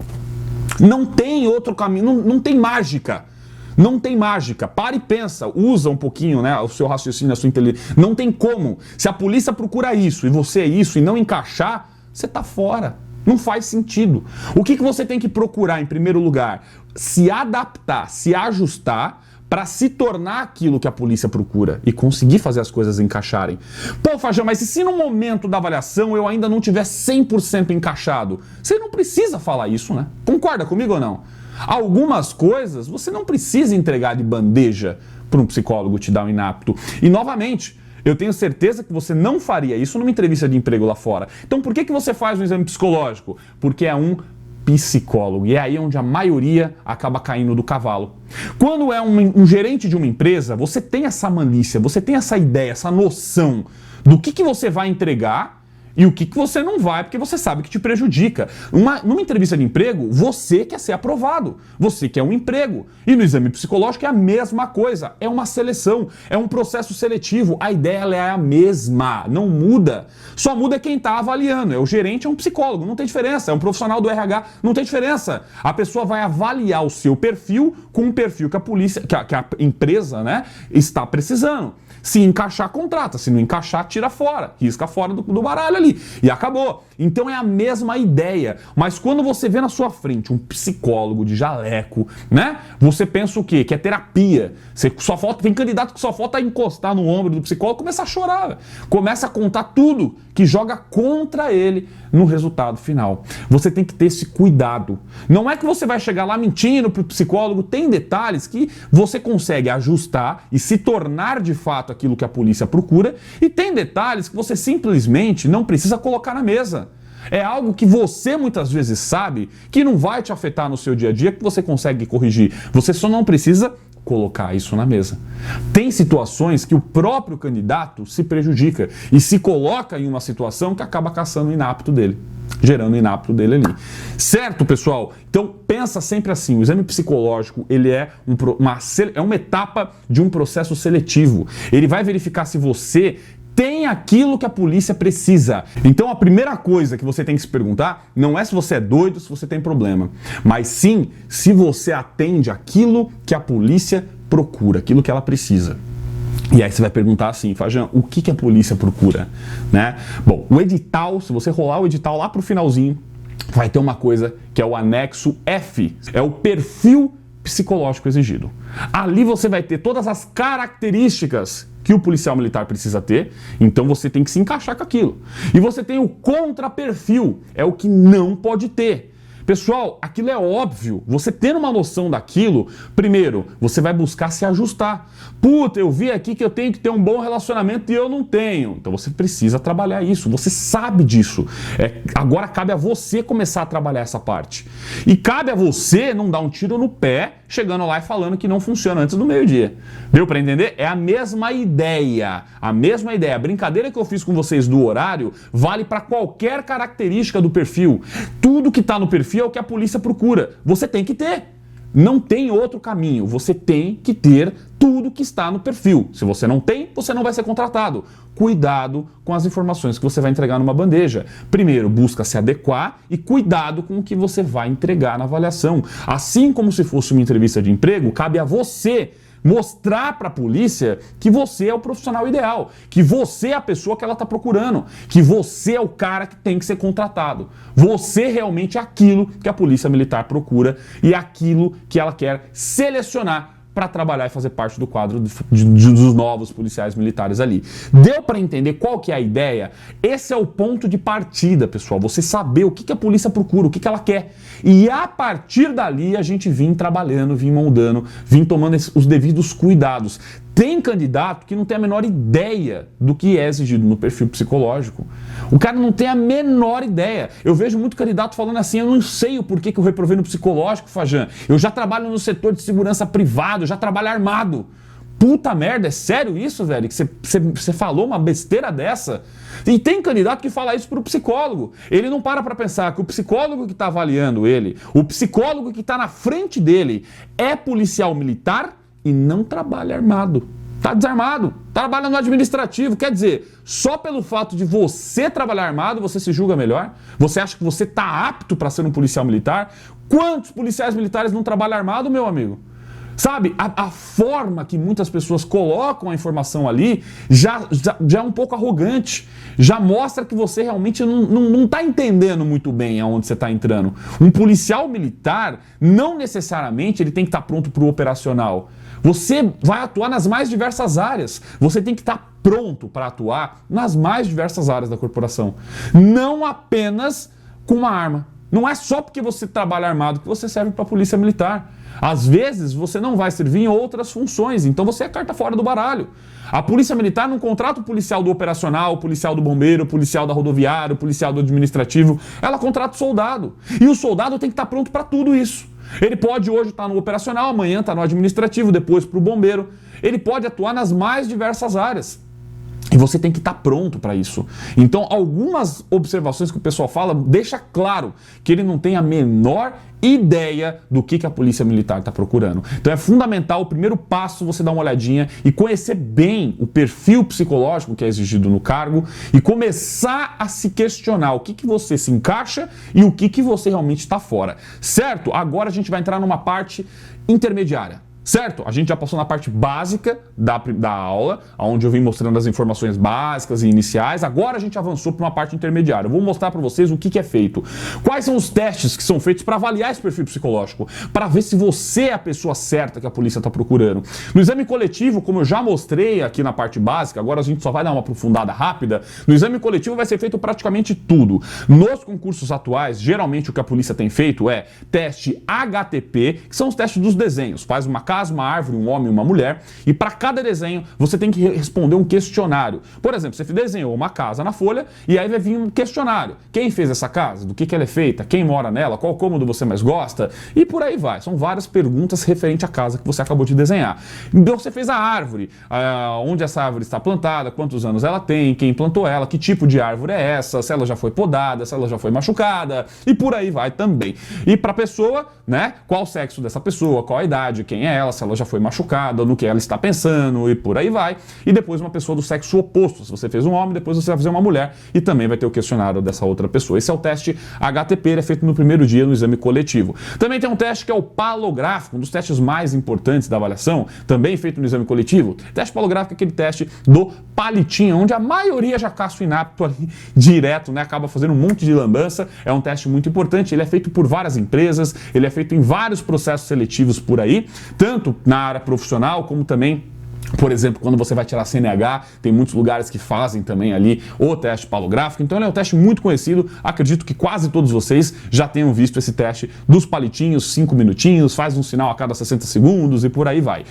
Não tem outro caminho, não tem mágica. Não tem mágica. Para e pensa, usa um pouquinho, né, o seu raciocínio, a sua inteligência. Não tem como. Se a polícia procura isso e você é isso e não encaixar, você está fora. Não faz sentido. O que você tem que procurar em primeiro lugar? Se adaptar, se ajustar para se tornar aquilo que a polícia procura e conseguir fazer as coisas encaixarem. Pô, Fajã, mas e se no momento da avaliação eu ainda não tiver 100% encaixado? Você não precisa falar isso, né? Concorda comigo ou não? Algumas coisas você não precisa entregar de bandeja para um psicólogo te dar um inapto. E, novamente, eu tenho certeza que você não faria isso numa entrevista de emprego lá fora. Então, por que você faz um exame psicológico? Porque é um psicólogo. E é aí onde a maioria acaba caindo do cavalo. Quando é um gerente de uma empresa, você tem essa malícia, você tem essa ideia, essa noção do que você vai entregar e o que você não vai, porque você sabe que te prejudica. Numa entrevista de emprego, você quer ser aprovado, você quer um emprego. E no exame psicológico é a mesma coisa, é uma seleção, é um processo seletivo. A ideia ela é a mesma, não muda. Só muda quem está avaliando, é o gerente, é um psicólogo, não tem diferença, é um profissional do RH, não tem diferença. A pessoa vai avaliar o seu perfil com um perfil que a polícia, que a empresa, né, está precisando. Se encaixar, contrata. Se não encaixar, tira fora. Risca fora do baralho ali. E acabou. Então é a mesma ideia. Mas quando você vê na sua frente um psicólogo de jaleco, né? Você pensa o quê? Que é terapia. Tem candidato que só falta encostar no ombro do psicólogo e começa a chorar. Começa a contar tudo que joga contra ele no resultado final. Você tem que ter esse cuidado. Não é que você vai chegar lá mentindo pro psicólogo. Tem detalhes que você consegue ajustar e se tornar de fato aquilo que a polícia procura, e tem detalhes que você simplesmente não precisa colocar na mesa. É algo que você muitas vezes sabe que não vai te afetar no seu dia a dia, que você consegue corrigir. Você só não precisa colocar isso na mesa. Tem situações que o próprio candidato se prejudica e se coloca em uma situação que acaba caçando o inapto dele, gerando o inapto dele ali. Certo, pessoal? Então, pensa sempre assim, o exame psicológico, ele é uma etapa de um processo seletivo. Ele vai verificar se você tem aquilo que a polícia precisa. Então a primeira coisa que você tem que se perguntar não é se você é doido, se você tem problema, mas sim se você atende aquilo que a polícia procura, aquilo que ela precisa. E aí você vai perguntar assim, Fajã, o que a polícia procura, né? Bom, o edital, se você rolar o edital lá pro finalzinho, vai ter uma coisa que é o anexo F, é o perfil psicológico exigido. Ali você vai ter todas as características que o policial militar precisa ter, então você tem que se encaixar com aquilo. E você tem o contraperfil, é o que não pode ter. Pessoal, aquilo é óbvio, você tendo uma noção daquilo, primeiro, você vai buscar se ajustar. Puta, eu vi aqui que eu tenho que ter um bom relacionamento e eu não tenho. Então você precisa trabalhar isso, você sabe disso. Agora cabe a você começar a trabalhar essa parte. E cabe a você não dar um tiro no pé, chegando lá e falando que não funciona antes do meio-dia. Deu para entender? É a mesma ideia, a mesma ideia. A brincadeira que eu fiz com vocês do horário vale para qualquer característica do perfil. Tudo que está no perfil é o que a polícia procura. Você tem que ter. Não tem outro caminho. Você tem que ter tudo que está no perfil. Se você não tem, você não vai ser contratado. Cuidado com as informações que você vai entregar numa bandeja. Primeiro, busca se adequar e cuidado com o que você vai entregar na avaliação. Assim como se fosse uma entrevista de emprego, cabe a você mostrar para a polícia que você é o profissional ideal, que você é a pessoa que ela está procurando, que você é o cara que tem que ser contratado. Você realmente é aquilo que a polícia militar procura e aquilo que ela quer selecionar para trabalhar e fazer parte do quadro dos novos policiais militares ali. Deu para entender qual que é a ideia? Esse é o ponto de partida, pessoal. Você saber o que a polícia procura, o que ela quer. E a partir dali a gente vem trabalhando, vem moldando, vem tomando os devidos cuidados. Tem candidato que não tem a menor ideia do que é exigido no perfil psicológico. O cara não tem a menor ideia. Eu vejo muito candidato falando assim, eu não sei o porquê que eu reprovei no psicológico, Fajã. Eu já trabalho no setor de segurança privado, eu já trabalho armado. Puta merda, é sério isso, velho? Que você falou uma besteira dessa? E tem candidato que fala isso pro psicólogo. Ele não para pensar que o psicólogo que está avaliando ele, o psicólogo que está na frente dele é policial militar e não trabalha armado. Tá desarmado, trabalha no administrativo. Quer dizer, só pelo fato de você trabalhar armado, você se julga melhor? Você acha que você tá apto para ser um policial militar? Quantos policiais militares não trabalham armado, meu amigo? Sabe, a forma que muitas pessoas colocam a informação ali já é um pouco arrogante. Já mostra que você realmente não está entendendo muito bem aonde você está entrando. Um policial militar, não necessariamente ele tem que estar pronto para o operacional. Você vai atuar nas mais diversas áreas. Você tem que estar pronto para atuar nas mais diversas áreas da corporação. Não apenas com uma arma. Não é só porque você trabalha armado que você serve para a polícia militar. Às vezes você não vai servir em outras funções, então você é carta fora do baralho. A polícia militar não contrata o policial do operacional, o policial do bombeiro, o policial da rodoviária, o policial do administrativo. Ela contrata o soldado. E o soldado tem que estar pronto para tudo isso. Ele pode hoje estar no operacional, amanhã estar no administrativo, depois para o bombeiro. Ele pode atuar nas mais diversas áreas. E você tem que estar pronto para isso. Então, algumas observações que o pessoal fala deixa claro que ele não tem a menor ideia do que a polícia militar está procurando. Então é fundamental, o primeiro passo, você dar uma olhadinha e conhecer bem o perfil psicológico que é exigido no cargo e começar a se questionar o que você se encaixa e o que você realmente está fora. Certo? Agora a gente vai entrar numa parte intermediária. Certo? A gente já passou na parte básica da aula, onde eu vim mostrando as informações básicas e iniciais. Agora a gente avançou para uma parte intermediária. Eu vou mostrar para vocês o que é feito. Quais são os testes que são feitos para avaliar esse perfil psicológico, para ver se você é a pessoa certa que a polícia está procurando. No exame coletivo, como eu já mostrei aqui na parte básica, agora a gente só vai dar uma aprofundada rápida. No exame coletivo vai ser feito praticamente tudo. Nos concursos atuais, geralmente o que a polícia tem feito é teste HTP, que são os testes dos desenhos. Faz uma casa, uma árvore, um homem e uma mulher, e para cada desenho você tem que responder um questionário. Por exemplo, você desenhou uma casa na folha e aí vai vir um questionário. Quem fez essa casa? Do que ela é feita? Quem mora nela? Qual cômodo você mais gosta? E por aí vai. São várias perguntas referente à casa que você acabou de desenhar. Então você fez a árvore, onde essa árvore está plantada, quantos anos ela tem, quem plantou ela, que tipo de árvore é essa, se ela já foi podada, se ela já foi machucada, e por aí vai também. E para a pessoa, né, qual o sexo dessa pessoa, qual a idade, quem é nela, se ela já foi machucada, no que ela está pensando e por aí vai. E depois uma pessoa do sexo oposto. Se você fez um homem, depois você vai fazer uma mulher e também vai ter o questionário dessa outra pessoa. Esse é o teste HTP, ele é feito no primeiro dia no exame coletivo. Também tem um teste que é o palográfico, um dos testes mais importantes da avaliação, também feito no exame coletivo. O teste palográfico é aquele teste do palitinho, onde a maioria já casca o inapto ali direto, né? Acaba fazendo um monte de lambança. É um teste muito importante, ele é feito por várias empresas, ele é feito em vários processos seletivos por aí, tanto na área profissional como também, por exemplo, quando você vai tirar CNH, tem muitos lugares que fazem também ali o teste palográfico. Então ele é um teste muito conhecido, acredito que quase todos vocês já tenham visto esse teste dos palitinhos, 5 minutinhos, faz um sinal a cada 60 segundos e por aí vai.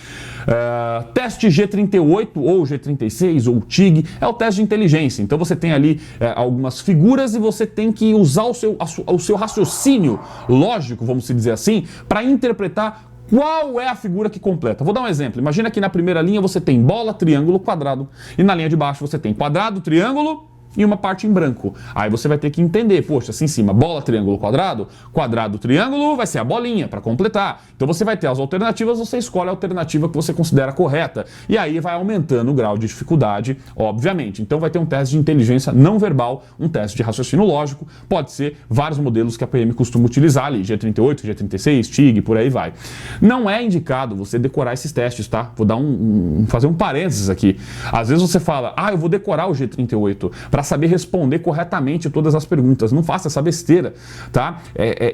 Teste G38 ou G36 ou TIG é o teste de inteligência. Então você tem ali algumas figuras e você tem que usar o seu raciocínio lógico, vamos dizer assim, para interpretar qual é a figura que completa. Vou dar um exemplo. Imagina que na primeira linha você tem bola, triângulo, quadrado. E na linha de baixo você tem quadrado, triângulo e uma parte em branco. Aí você vai ter que entender, poxa, assim em cima, bola, triângulo, quadrado, quadrado, triângulo, vai ser a bolinha para completar. Então você vai ter as alternativas, você escolhe a alternativa que você considera correta. E aí vai aumentando o grau de dificuldade, obviamente. Então vai ter um teste de inteligência não verbal, um teste de raciocínio lógico, pode ser vários modelos que a PM costuma utilizar ali, G38, G36, TIG, por aí vai. Não é indicado você decorar esses testes, tá? Vou dar fazer um parênteses aqui. Às vezes você fala, eu vou decorar o G38 para saber responder corretamente todas as perguntas. Não faça essa besteira, tá?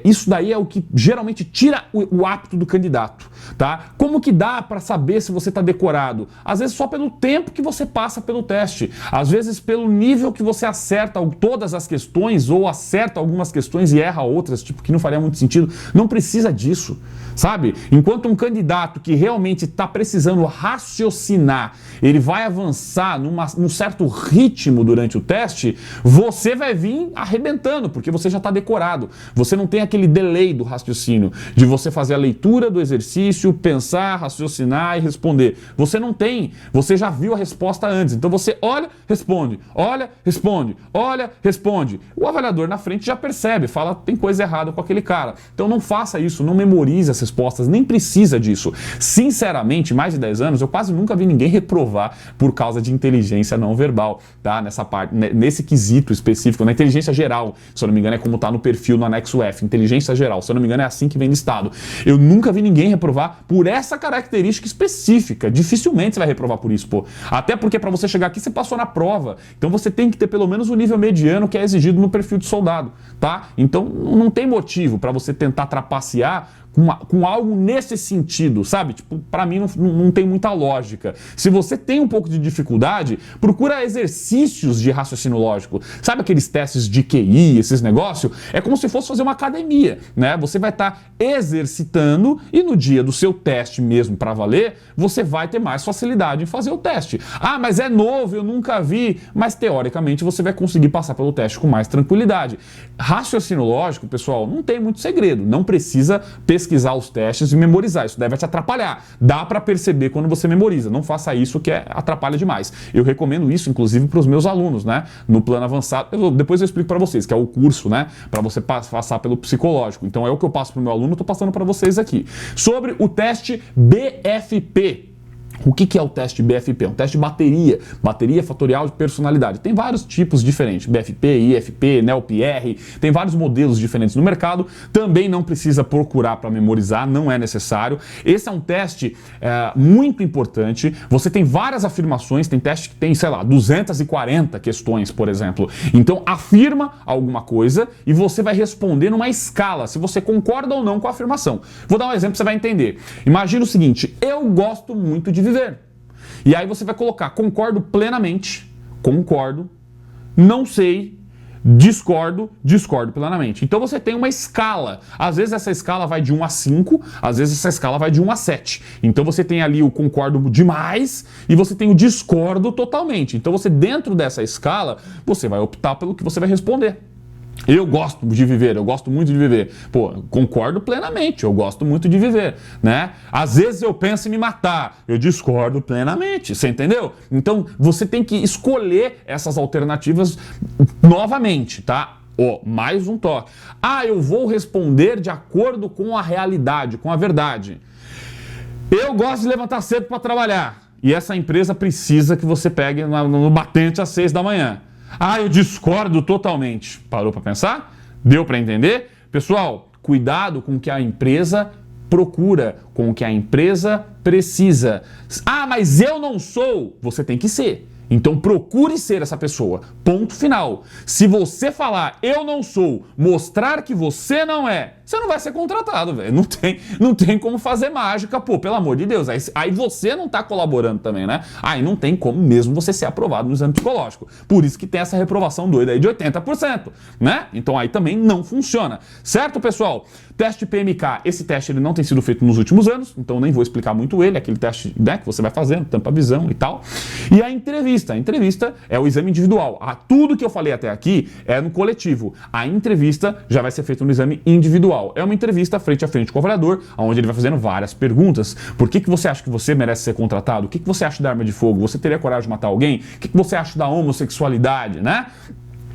Isso daí é o que geralmente tira o apto do candidato, tá? Como que dá para saber se você está decorado? Às vezes só pelo tempo que você passa pelo teste, às vezes pelo nível que você acerta todas as questões ou acerta algumas questões e erra outras, tipo, que não faria muito sentido. Não precisa disso, sabe? Enquanto um candidato que realmente está precisando raciocinar, ele vai avançar num certo ritmo durante o teste, você vai vir arrebentando, porque você já está decorado. Você não tem aquele delay do raciocínio, de você fazer a leitura do exercício, pensar, raciocinar e responder. Você não tem, você já viu a resposta antes. Então você olha, responde, olha, responde, olha, responde. O avaliador na frente já percebe, fala, tem coisa errada com aquele cara. Então não faça isso, não memorize as respostas, nem precisa disso. Sinceramente, mais de 10 anos, eu quase nunca vi ninguém reprovar por causa de inteligência não verbal, tá? Nessa parte, nesse quesito específico, na inteligência geral, se eu não me engano é como está no perfil no anexo F, inteligência geral, se eu não me engano é assim que vem listado. Eu nunca vi ninguém reprovar por essa característica específica, dificilmente você vai reprovar por isso, pô. Até porque para você chegar aqui você passou na prova, então você tem que ter pelo menos o nível mediano que é exigido no perfil de soldado, tá? Então não tem motivo para você tentar trapacear com algo nesse sentido, sabe? Tipo, para mim não tem muita lógica. Se você tem um pouco de dificuldade, procura exercícios de raciocínio lógico. Sabe aqueles testes de QI, esses negócios? É como se fosse fazer uma academia, né? Você vai estar exercitando e no dia do seu teste mesmo para valer, você vai ter mais facilidade em fazer o teste. Mas é novo, eu nunca vi. Mas teoricamente você vai conseguir passar pelo teste com mais tranquilidade. Raciocínio lógico, pessoal, não tem muito segredo. Não precisa pesquisar os testes e memorizar. Isso deve te atrapalhar. Dá para perceber quando você memoriza. Não faça isso que atrapalha demais. Eu recomendo isso, inclusive, para os meus alunos, né? No plano avançado. Depois eu explico para vocês, que é o curso, né? Para você passar pelo psicológico. Então é o que eu passo para o meu aluno, estou passando para vocês aqui. Sobre o teste BFP. O que é o teste BFP? É um teste de bateria fatorial de personalidade. Tem vários tipos diferentes, BFP, IFP, NELPR, tem vários modelos diferentes no mercado. Também não precisa procurar para memorizar, não é necessário. Esse é um teste muito importante. Você tem várias afirmações, tem teste que tem, sei lá, 240 questões, por exemplo. Então afirma alguma coisa e você vai responder numa escala, se você concorda ou não com a afirmação. Vou dar um exemplo, você vai entender. Imagina o seguinte, eu gosto muito de viver. E aí você vai colocar concordo plenamente, concordo, não sei, discordo, discordo plenamente. Então você tem uma escala. Às vezes essa escala vai de 1 a 5, às vezes essa escala vai de 1 a 7. Então você tem ali o concordo demais e você tem o discordo totalmente. Então você, dentro dessa escala, você vai optar pelo que você vai responder. Eu gosto de viver, eu gosto muito de viver. Pô, concordo plenamente, eu gosto muito de viver, né? Às vezes eu penso em me matar, eu discordo plenamente, você entendeu? Então você tem que escolher essas alternativas novamente, tá? Mais um toque. Eu vou responder de acordo com a realidade, com a verdade. Eu gosto de levantar cedo para trabalhar. E essa empresa precisa que você pegue no batente às 6 da manhã. Ah, eu discordo totalmente. Parou para pensar? Deu para entender? Pessoal, cuidado com o que a empresa procura, com o que a empresa precisa. Ah, mas eu não sou. Você tem que ser. Então procure ser essa pessoa. Ponto final. Se você falar eu não sou, mostrar que você não é, você não vai ser contratado, velho. Não tem como fazer mágica, pô, pelo amor de Deus. Aí você não tá colaborando também, né? Aí não tem como mesmo você ser aprovado no exame psicológico. Por isso que tem essa reprovação doida aí de 80%, né? Então aí também não funciona. Certo, pessoal? Teste PMK. Esse teste ele não tem sido feito nos últimos anos, então nem vou explicar muito ele, aquele teste, né, que você vai fazendo, tampa a visão e tal. E a entrevista. A entrevista é o exame individual. Tudo que eu falei até aqui é no coletivo. A entrevista já vai ser feita no exame individual. É uma entrevista frente a frente com o avaliador, onde ele vai fazendo várias perguntas. Por que você acha que você merece ser contratado? O que você acha da arma de fogo? Você teria coragem de matar alguém? O que você acha da homossexualidade, né?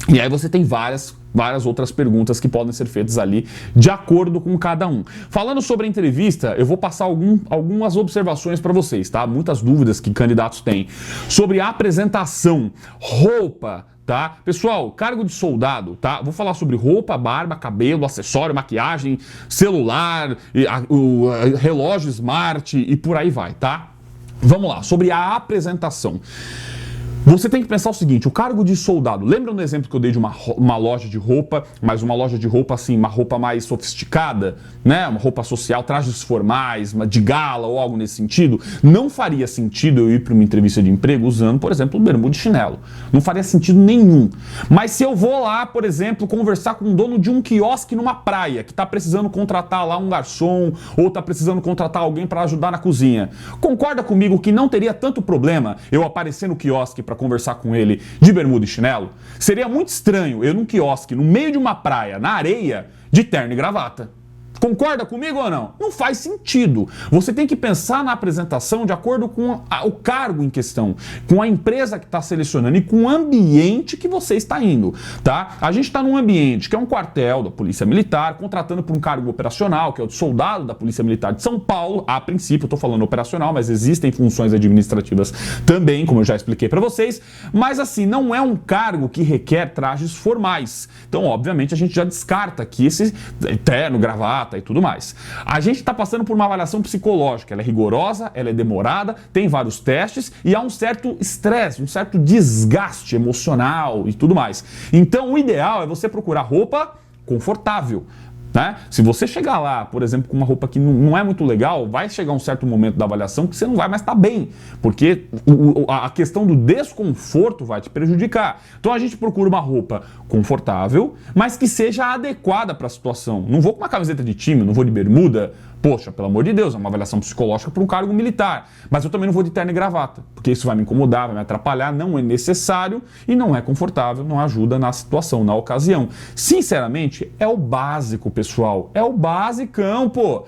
E aí você tem várias outras perguntas que podem ser feitas ali de acordo com cada um. Falando sobre a entrevista, eu vou passar algumas observações para vocês, tá? Muitas dúvidas que candidatos têm sobre a apresentação, roupa, tá? Pessoal, cargo de soldado, tá? Vou falar sobre roupa, barba, cabelo, acessório, maquiagem, celular, relógio smart e por aí vai, tá? Vamos lá, sobre a apresentação. Você tem que pensar o seguinte, o cargo de soldado, lembra no exemplo que eu dei de uma loja de roupa, mas uma loja de roupa assim, uma roupa mais sofisticada, né? Uma roupa social, trajes formais, de gala ou algo nesse sentido? Não faria sentido eu ir para uma entrevista de emprego usando, por exemplo, bermuda e chinelo. Não faria sentido nenhum. Mas se eu vou lá, por exemplo, conversar com o dono de um quiosque numa praia, que está precisando contratar lá um garçom ou está precisando contratar alguém para ajudar na cozinha, concorda comigo que não teria tanto problema eu aparecer no quiosque para conversar com ele de bermuda e chinelo? Seria muito estranho eu num quiosque, no meio de uma praia, na areia, de terno e gravata. Concorda comigo ou não? Não faz sentido. Você tem que pensar na apresentação de acordo com o cargo em questão, com a empresa que está selecionando e com o ambiente que você está indo, tá? A gente está num ambiente que é um quartel da Polícia Militar, contratando por um cargo operacional, que é o de soldado da Polícia Militar de São Paulo. A princípio, eu estou falando operacional, mas existem funções administrativas também, como eu já expliquei para vocês. Mas assim, não é um cargo que requer trajes formais. Então, obviamente, a gente já descarta que esse terno, gravata e tudo mais. A gente está passando por uma avaliação psicológica, ela é rigorosa, ela é demorada, tem vários testes e há um certo estresse, um certo desgaste emocional e tudo mais. Então o ideal é você procurar roupa confortável. Né? Se você chegar lá, por exemplo, com uma roupa que não é muito legal, vai chegar um certo momento da avaliação que você não vai mais estar bem, porque a questão do desconforto vai te prejudicar. Então a gente procura uma roupa confortável, mas que seja adequada para a situação. Não vou com uma camiseta de time, não vou de bermuda. Poxa, pelo amor de Deus, é uma avaliação psicológica para um cargo militar. Mas eu também não vou de terno e gravata, porque isso vai me incomodar, vai me atrapalhar, não é necessário e não é confortável, não ajuda na situação, na ocasião. Sinceramente, é o básico, pessoal. É o basicão, pô.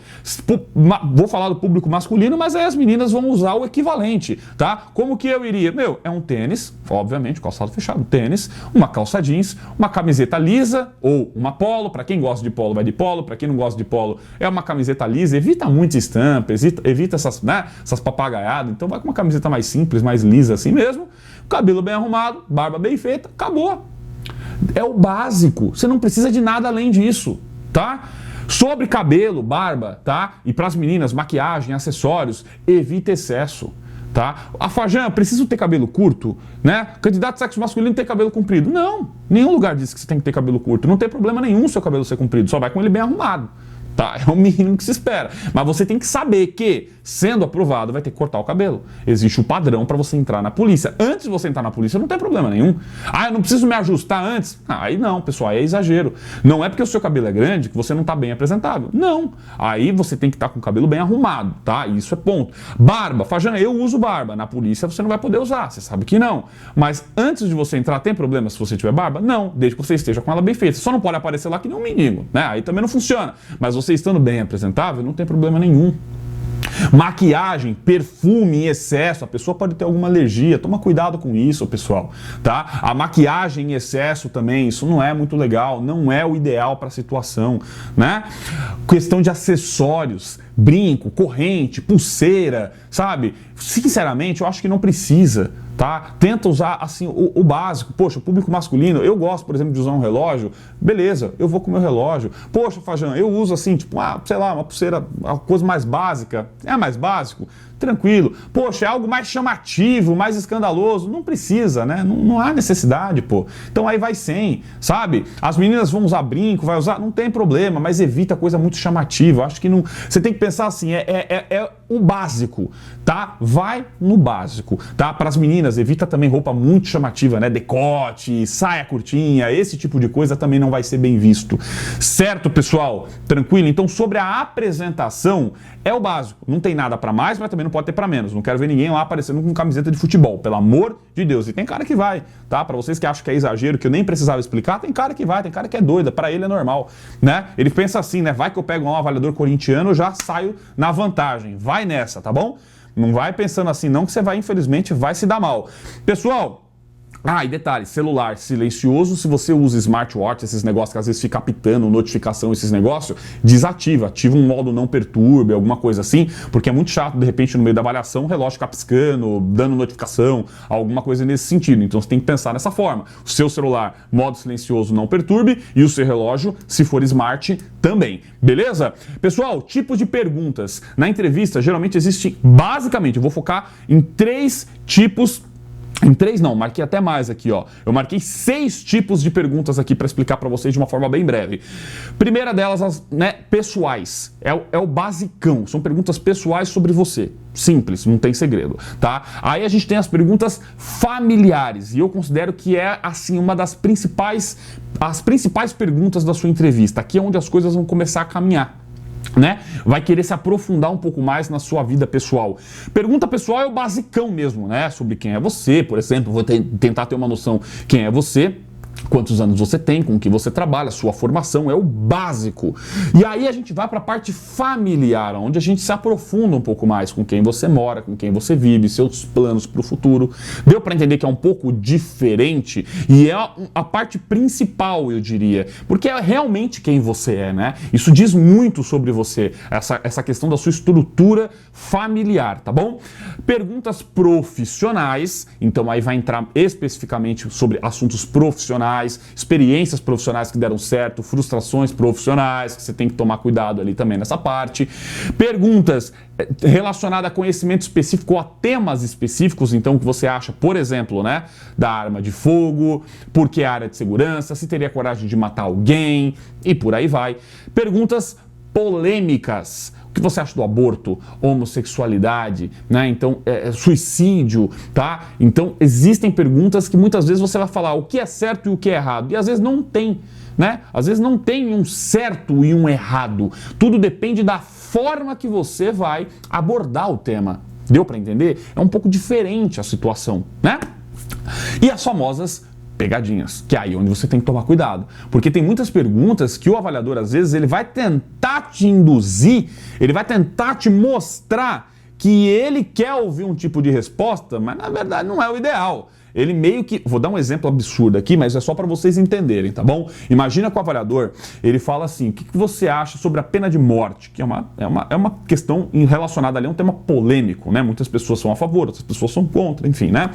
Vou falar do público masculino, mas aí as meninas vão usar o equivalente, tá? Como que eu iria? É um tênis, obviamente, calçado fechado, tênis, uma calça jeans, uma camiseta lisa ou uma polo. Para quem gosta de polo, vai de polo. Para quem não gosta de polo, é uma camiseta lisa. Evita muita estampa, evita essas, né, essas papagaiadas. Então vai com uma camiseta mais simples, mais lisa assim mesmo. Cabelo bem arrumado, barba bem feita, acabou. É o básico. Você não precisa de nada além disso, tá? Sobre cabelo, barba, tá? E para as meninas, maquiagem, acessórios, evita excesso. Tá? A Fajan, preciso ter cabelo curto, né? Candidato de sexo masculino tem cabelo comprido. Não, nenhum lugar diz que você tem que ter cabelo curto. Não tem problema nenhum seu cabelo ser comprido, só vai com ele bem arrumado. Tá? É o mínimo que se espera. Mas você tem que saber que, sendo aprovado, vai ter que cortar o cabelo. Existe o padrão para você entrar na polícia. Antes de você entrar na polícia, não tem problema nenhum. Ah, eu não preciso me ajustar antes? Aí não, pessoal, aí é exagero. Não é porque o seu cabelo é grande que você não está bem apresentável. Não. Aí você tem que estar com o cabelo bem arrumado, tá? Isso é ponto. Barba. Fajana, eu uso barba. Na polícia você não vai poder usar, você sabe que não. Mas antes de você entrar, tem problema se você tiver barba? Não, desde que você esteja com ela bem feita. Você só não pode aparecer lá que nem um menino, né? Aí também não funciona. Mas você estando bem apresentável, não tem problema nenhum. Maquiagem, perfume em excesso, a pessoa pode ter alguma alergia, toma cuidado com isso, pessoal, tá? A maquiagem em excesso também, isso não é muito legal, não é o ideal para a situação, né? Questão de acessórios, brinco, corrente, pulseira, sabe? Sinceramente, eu acho que não precisa, tá? Tenta usar, assim, o básico. Poxa, o público masculino, eu gosto, por exemplo, de usar um relógio, beleza, eu vou com o meu relógio. Poxa, Fajã, eu uso assim, tipo, sei lá, uma pulseira, uma coisa mais básica, é mais básico, tranquilo. Poxa, é algo mais chamativo, mais escandaloso, não precisa, né? Não há necessidade, pô. Então aí vai sem, sabe? As meninas vão usar brinco, vai usar, não tem problema, mas evita coisa muito chamativa. Eu acho que não. Você tem que pensar assim, é o básico, tá? Vai no básico, tá? Para as meninas, evita também roupa muito chamativa, né? Decote, saia curtinha, esse tipo de coisa também não vai ser bem visto. Certo, pessoal? Tranquilo? Então, sobre a apresentação, é o básico. Não tem nada para mais, mas também não pode ter para menos. Não quero ver ninguém lá aparecendo com camiseta de futebol, pelo amor de Deus. E tem cara que vai, tá? Para vocês que acham que é exagero, que eu nem precisava explicar, tem cara que vai, tem cara que é doida, para ele é normal, né? Ele pensa assim, né? Vai que eu pego um avaliador corintiano, eu já saio na vantagem. Vai nessa, tá bom? Não vai pensando assim não, que você vai, infelizmente, vai se dar mal. Pessoal, e detalhe, celular silencioso, se você usa smartwatch, esses negócios que às vezes fica apitando, notificação, esses negócios, desativa, ativa um modo não perturbe, alguma coisa assim, porque é muito chato, de repente, no meio da avaliação, o relógio ficar piscando, dando notificação, alguma coisa nesse sentido. Então você tem que pensar nessa forma. O seu celular, modo silencioso, não perturbe, e o seu relógio, se for smart, também. Beleza? Pessoal, tipos de perguntas. Na entrevista, geralmente existe, basicamente, eu vou focar em 3 tipos. Em 3 não, marquei até mais aqui, ó. Eu marquei 6 tipos de perguntas aqui para explicar para vocês de uma forma bem breve. Primeira delas, as, pessoais. É o basicão. São perguntas pessoais sobre você. Simples, não tem segredo, tá? Aí a gente tem as perguntas familiares. E eu considero que é, assim, uma das principais perguntas da sua entrevista. Aqui é onde as coisas vão começar a caminhar, né? Vai querer se aprofundar um pouco mais na sua vida pessoal. Pergunta pessoal é o basicão mesmo, né? Sobre quem é você, por exemplo, vou tentar ter uma noção quem é você, quantos anos você tem, com que você trabalha, sua formação, é o básico. E aí a gente vai para a parte familiar, onde a gente se aprofunda um pouco mais com quem você mora, com quem você vive, seus planos para o futuro. Deu para entender que é um pouco diferente e é a parte principal, eu diria, porque é realmente quem você é, né? Isso diz muito sobre você, essa questão da sua estrutura familiar, tá bom? Perguntas profissionais, então aí vai entrar especificamente sobre assuntos profissionais, experiências profissionais que deram certo, frustrações profissionais, que você tem que tomar cuidado ali também nessa parte. Perguntas relacionadas a conhecimento específico ou a temas específicos, então, que você acha, por exemplo, né, da arma de fogo, por que área de segurança, se teria coragem de matar alguém e por aí vai. Perguntas polêmicas. O que você acha do aborto, homossexualidade, né? Então, suicídio, tá? Então, existem perguntas que muitas vezes você vai falar o que é certo e o que é errado. E às vezes não tem, né? Às vezes não tem um certo e um errado. Tudo depende da forma que você vai abordar o tema. Deu para entender? É um pouco diferente a situação, né? E as famosas pegadinhas, que é aí onde você tem que tomar cuidado, porque tem muitas perguntas que o avaliador, às vezes, ele vai tentar te induzir, ele vai tentar te mostrar que ele quer ouvir um tipo de resposta, mas na verdade não é o ideal. Ele meio que... Vou dar um exemplo absurdo aqui, mas é só para vocês entenderem, tá bom? Imagina que o avaliador, ele fala assim, o que você acha sobre a pena de morte? Que é uma questão relacionada ali a um tema polêmico, né? Muitas pessoas são a favor, outras pessoas são contra, enfim, né?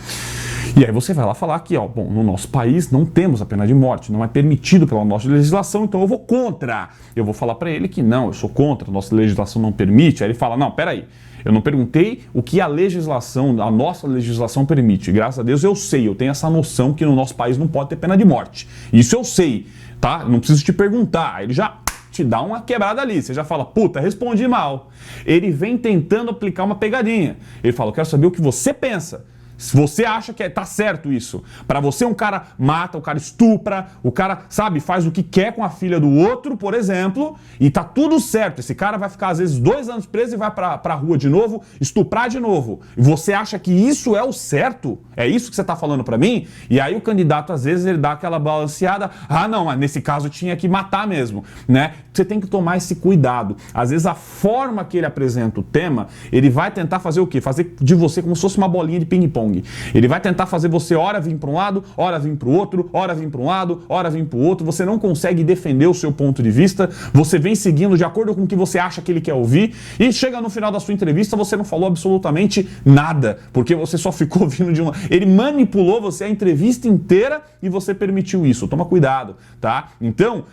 E aí você vai lá falar que, ó, bom, no nosso país não temos a pena de morte, não é permitido pela nossa legislação, então eu vou contra. Eu vou falar para ele que não, eu sou contra, a nossa legislação não permite. Aí ele fala, não, peraí, eu não perguntei o que a legislação, a nossa legislação permite. Graças a Deus eu sei, eu tenho essa noção que no nosso país não pode ter pena de morte. Isso eu sei, tá? Não preciso te perguntar. Aí ele já te dá uma quebrada ali, você já fala, puta, respondi mal. Ele vem tentando aplicar uma pegadinha. Ele fala, eu quero saber o que você pensa. Se você acha que tá certo isso, pra você um cara mata, o cara estupra, o cara, sabe, faz o que quer com a filha do outro, por exemplo, e tá tudo certo. Esse cara vai ficar às vezes 2 anos preso e vai pra rua de novo, estuprar de novo. E você acha que isso é o certo? É isso que você tá falando pra mim? E aí o candidato às vezes ele dá aquela balanceada, não, mas nesse caso tinha que matar mesmo, né? Você tem que tomar esse cuidado. Às vezes a forma que ele apresenta o tema, ele vai tentar fazer o quê? Fazer de você como se fosse uma bolinha de ping-pong. Ele vai tentar fazer você ora vir para um lado, ora vir para o outro, ora vir para um lado, ora vir para o outro. Você não consegue defender o seu ponto de vista. Você vem seguindo de acordo com o que você acha que ele quer ouvir e chega no final da sua entrevista, você não falou absolutamente nada, porque você só ficou ouvindo de uma... Ele manipulou você a entrevista inteira e você permitiu isso. Toma cuidado, tá? Então,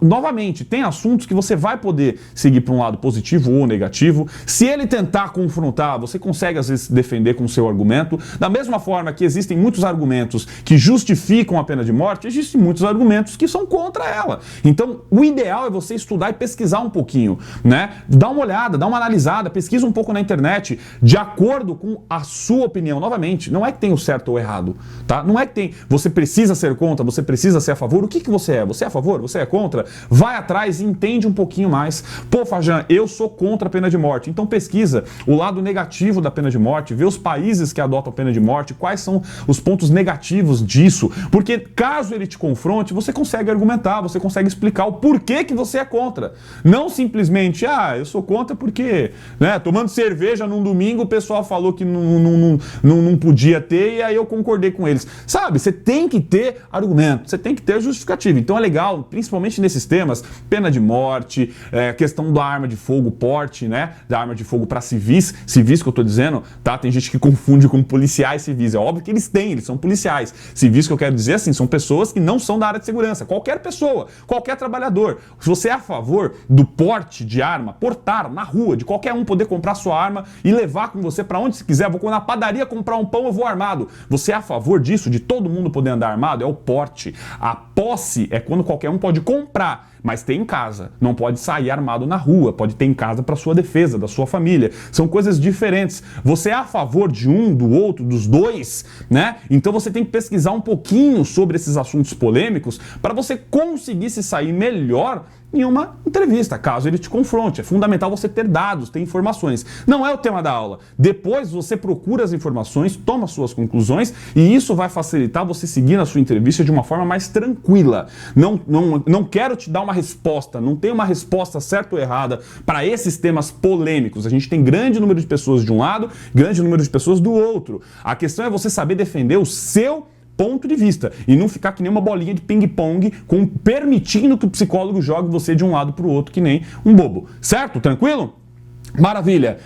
novamente, tem assuntos que você vai poder seguir para um lado positivo ou negativo. Se ele tentar confrontar, você consegue às vezes defender com o seu argumento. Da mesma forma que existem muitos argumentos que justificam a pena de morte, existem muitos argumentos que são contra ela. Então, o ideal é você estudar e pesquisar um pouquinho, né? Dá uma olhada, dá uma analisada, pesquisa um pouco na internet, de acordo com a sua opinião. Novamente, não é que tem o certo ou errado, tá? Não é que tem, você precisa ser contra, você precisa ser a favor. O que você é? Você é a favor? Você é contra? Vai atrás e entende um pouquinho mais. Pô, Fajan, eu sou contra a pena de morte. Então pesquisa o lado negativo da pena de morte, vê os países que adotam a pena de morte, quais são os pontos negativos disso, porque caso ele te confronte, você consegue argumentar, você consegue explicar o porquê que você é contra. Não simplesmente, eu sou contra porque, né, tomando cerveja num domingo o pessoal falou que não podia ter e aí eu concordei com eles. Sabe, você tem que ter argumento, você tem que ter justificativa. Então é legal, principalmente nesses temas, pena de morte, questão da arma de fogo, porte, né, da arma de fogo para civis que eu tô dizendo, tá? Tem gente que confunde com policiais civis. É óbvio que eles são policiais. Civis que eu quero dizer, assim, são pessoas que não são da área de segurança. Qualquer pessoa, qualquer trabalhador. Se você é a favor do porte de arma, portar na rua, de qualquer um poder comprar sua arma e levar com você para onde se quiser, vou na padaria comprar um pão, eu vou armado. Você é a favor disso, de todo mundo poder andar armado? É o porte. A posse é quando qualquer um pode comprar, mas ter em casa. Não pode sair armado na rua, pode ter em casa para sua defesa, da sua família. São coisas diferentes. Você é a favor de um, do outro, dos dois, né? Então você tem que pesquisar um pouquinho sobre esses assuntos polêmicos para você conseguir se sair melhor em uma entrevista, caso ele te confronte. É fundamental você ter dados, ter informações. Não é o tema da aula. Depois você procura as informações, toma suas conclusões e isso vai facilitar você seguir na sua entrevista de uma forma mais tranquila. Não quero te dar uma resposta, não tem uma resposta certa ou errada para esses temas polêmicos. A gente tem grande número de pessoas de um lado, grande número de pessoas do outro. A questão é você saber defender o seu ponto de vista e não ficar que nem uma bolinha de ping-pong permitindo que o psicólogo jogue você de um lado para o outro que nem um bobo. Certo? Tranquilo? Maravilha!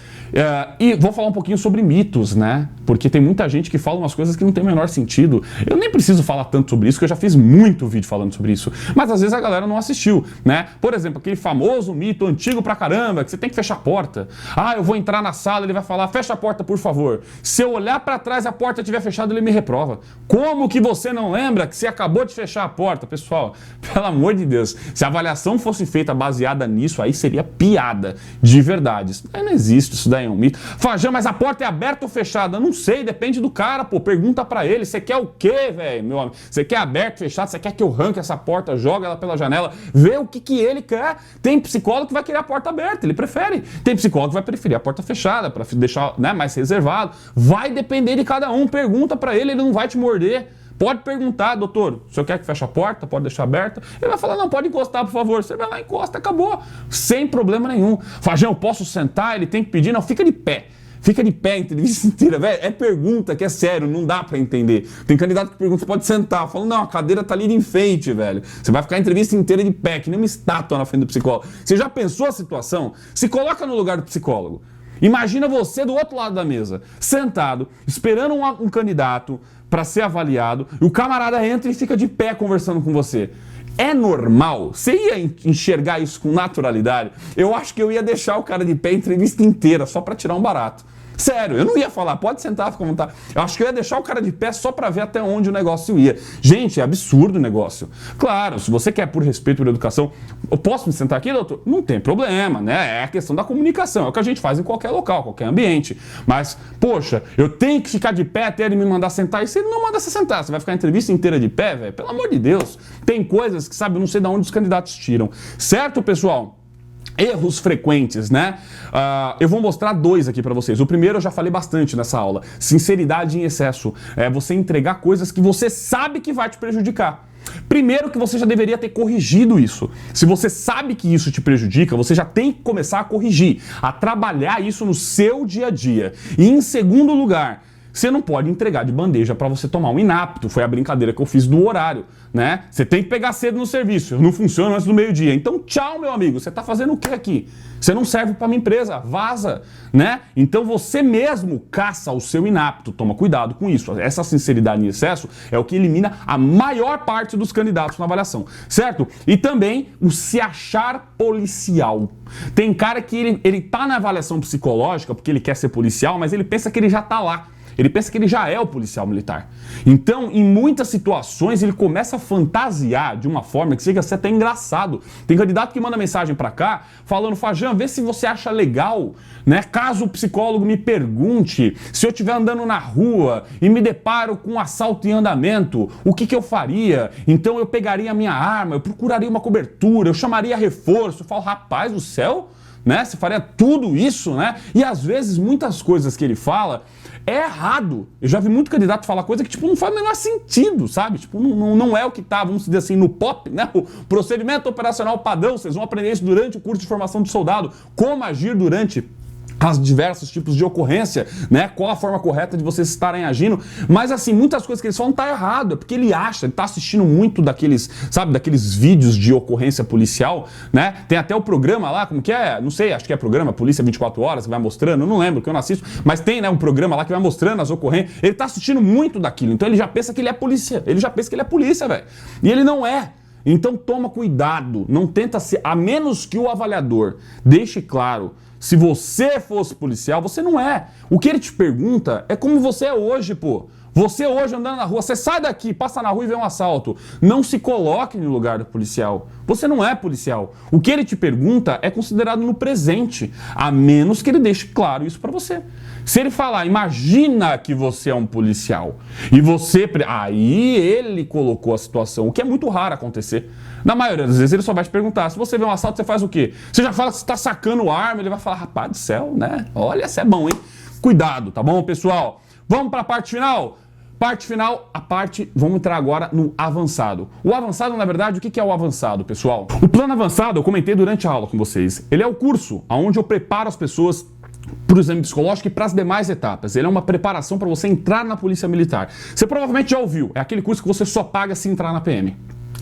E vou falar um pouquinho sobre mitos, né? Porque tem muita gente que fala umas coisas que não tem o menor sentido. Eu nem preciso falar tanto sobre isso, que eu já fiz muito vídeo falando sobre isso. Mas às vezes a galera não assistiu, né? Por exemplo, aquele famoso mito antigo pra caramba, que você tem que fechar a porta. Eu vou entrar na sala, ele vai falar, fecha a porta, por favor. Se eu olhar pra trás e a porta estiver fechada, ele me reprova. Como que você não lembra que você acabou de fechar a porta? Pessoal, pelo amor de Deus, se a avaliação fosse feita baseada nisso, aí seria piada, de verdade. Isso daí não existe, isso daí é um mito. Fajan, mas a porta é aberta ou fechada? Não sei, depende do cara, pô. Pergunta pra ele. Você quer o quê, velho, meu amigo? Você quer aberto, fechado? Você quer que eu arranque essa porta, joga ela pela janela? Vê o que ele quer. Tem psicólogo que vai querer a porta aberta, ele prefere. Tem psicólogo que vai preferir a porta fechada, pra deixar, né, mais reservado. Vai depender de cada um. Pergunta pra ele, ele não vai te morder. Pode perguntar, doutor, o senhor quer que feche a porta? Pode deixar aberta? Ele vai falar, não, pode encostar, por favor. Você vai lá, encosta, acabou. Sem problema nenhum. Fajan, eu posso sentar? Ele tem que pedir? Não, fica de pé. Fica de pé a entrevista inteira, velho. É pergunta que é sério, não dá pra entender. Tem candidato que pergunta, você pode sentar. Fala, não, a cadeira tá ali de enfeite, velho. Você vai ficar a entrevista inteira de pé, que nem uma estátua na frente do psicólogo. Você já pensou a situação? Se coloca no lugar do psicólogo. Imagina você do outro lado da mesa, sentado, esperando um candidato para ser avaliado, e o camarada entra e fica de pé conversando com você. É normal? Você ia enxergar isso com naturalidade? Eu acho que eu ia deixar o cara de pé a entrevista inteira, só para tirar um barato. Sério, eu não ia falar, pode sentar, fica à vontade. Eu acho que eu ia deixar o cara de pé só pra ver até onde o negócio ia. Gente, é absurdo o negócio. Claro, se você quer por respeito, por educação, eu posso me sentar aqui, doutor? Não tem problema, né? É a questão da comunicação, é o que a gente faz em qualquer local, qualquer ambiente. Mas, poxa, eu tenho que ficar de pé até ele me mandar sentar, e se ele não manda você sentar, você vai ficar a entrevista inteira de pé, velho? Pelo amor de Deus. Tem coisas que, sabe, eu não sei de onde os candidatos tiram. Certo, pessoal? Erros frequentes, né? Eu vou mostrar 2 aqui pra vocês. O primeiro eu já falei bastante nessa aula. Sinceridade em excesso. É você entregar coisas que você sabe que vai te prejudicar. Primeiro que você já deveria ter corrigido isso. Se você sabe que isso te prejudica, você já tem que começar a corrigir, a trabalhar isso no seu dia a dia. E em segundo lugar, você não pode entregar de bandeja para você tomar um inapto. Foi a brincadeira que eu fiz do horário, né? Você tem que pegar cedo no serviço. Não funciona antes do meio-dia. Então, tchau, meu amigo. Você tá fazendo o que aqui? Você não serve para minha empresa. Vaza, né? Então, você mesmo caça o seu inapto. Toma cuidado com isso. Essa sinceridade em excesso é o que elimina a maior parte dos candidatos na avaliação, certo? E também o se achar policial. Tem cara que ele tá na avaliação psicológica porque ele quer ser policial, mas ele pensa que ele já tá lá. Ele pensa que ele já é o policial militar. Então, em muitas situações, ele começa a fantasiar de uma forma que chega a ser até engraçado. Tem candidato que manda mensagem pra cá, falando, Fajã, vê se você acha legal, né? Caso o psicólogo me pergunte, se eu estiver andando na rua e me deparo com um assalto em andamento, o que eu faria? Então eu pegaria a minha arma, eu procuraria uma cobertura, eu chamaria reforço. Eu falo, rapaz do céu, né? Você faria tudo isso, né? E às vezes, muitas coisas que ele fala é errado. Eu já vi muito candidato falar coisa que, tipo, não faz o menor sentido, sabe? Tipo, não é o que tá, vamos dizer assim, no POP, né? O procedimento operacional padrão, vocês vão aprender isso durante o curso de formação de soldado, como agir durante as diversos tipos de ocorrência, né? Qual a forma correta de vocês estarem agindo. Mas, assim, muitas coisas que eles falam tá errado, é porque ele acha, ele tá assistindo muito daqueles, sabe, daqueles vídeos de ocorrência policial, né? Tem até o programa lá, como que é? Não sei, acho que é programa Polícia 24 Horas, que vai mostrando, eu não lembro, que eu não assisto, mas tem, né, um programa lá que vai mostrando as ocorrências. Ele tá assistindo muito daquilo, então ele já pensa que ele é polícia, velho. E ele não é. Então toma cuidado, não tenta ser, a menos que o avaliador deixe claro. Se você fosse policial, você não é. O que ele te pergunta é como você é hoje, pô. Você hoje andando na rua, você sai daqui, passa na rua e vê um assalto. Não se coloque no lugar do policial. Você não é policial. O que ele te pergunta é considerado no presente, a menos que ele deixe claro isso pra você. Se ele falar, imagina que você é um policial, e você... Aí ele colocou a situação, o que é muito raro acontecer. Na maioria das vezes ele só vai te perguntar, se você vê um assalto, você faz o quê? Você já fala que você está sacando arma, ele vai falar, rapaz do céu, né? Olha, essa é bom, hein? Cuidado, tá bom, pessoal? Vamos para a parte final? Vamos entrar agora no avançado. O avançado, na verdade, o que é o avançado, pessoal? O plano avançado, eu comentei durante a aula com vocês, ele é o curso onde eu preparo as pessoas para o exame psicológico e para as demais etapas. Ele é uma preparação para você entrar na Polícia Militar. Você provavelmente já ouviu, é aquele curso que você só paga se entrar na PM.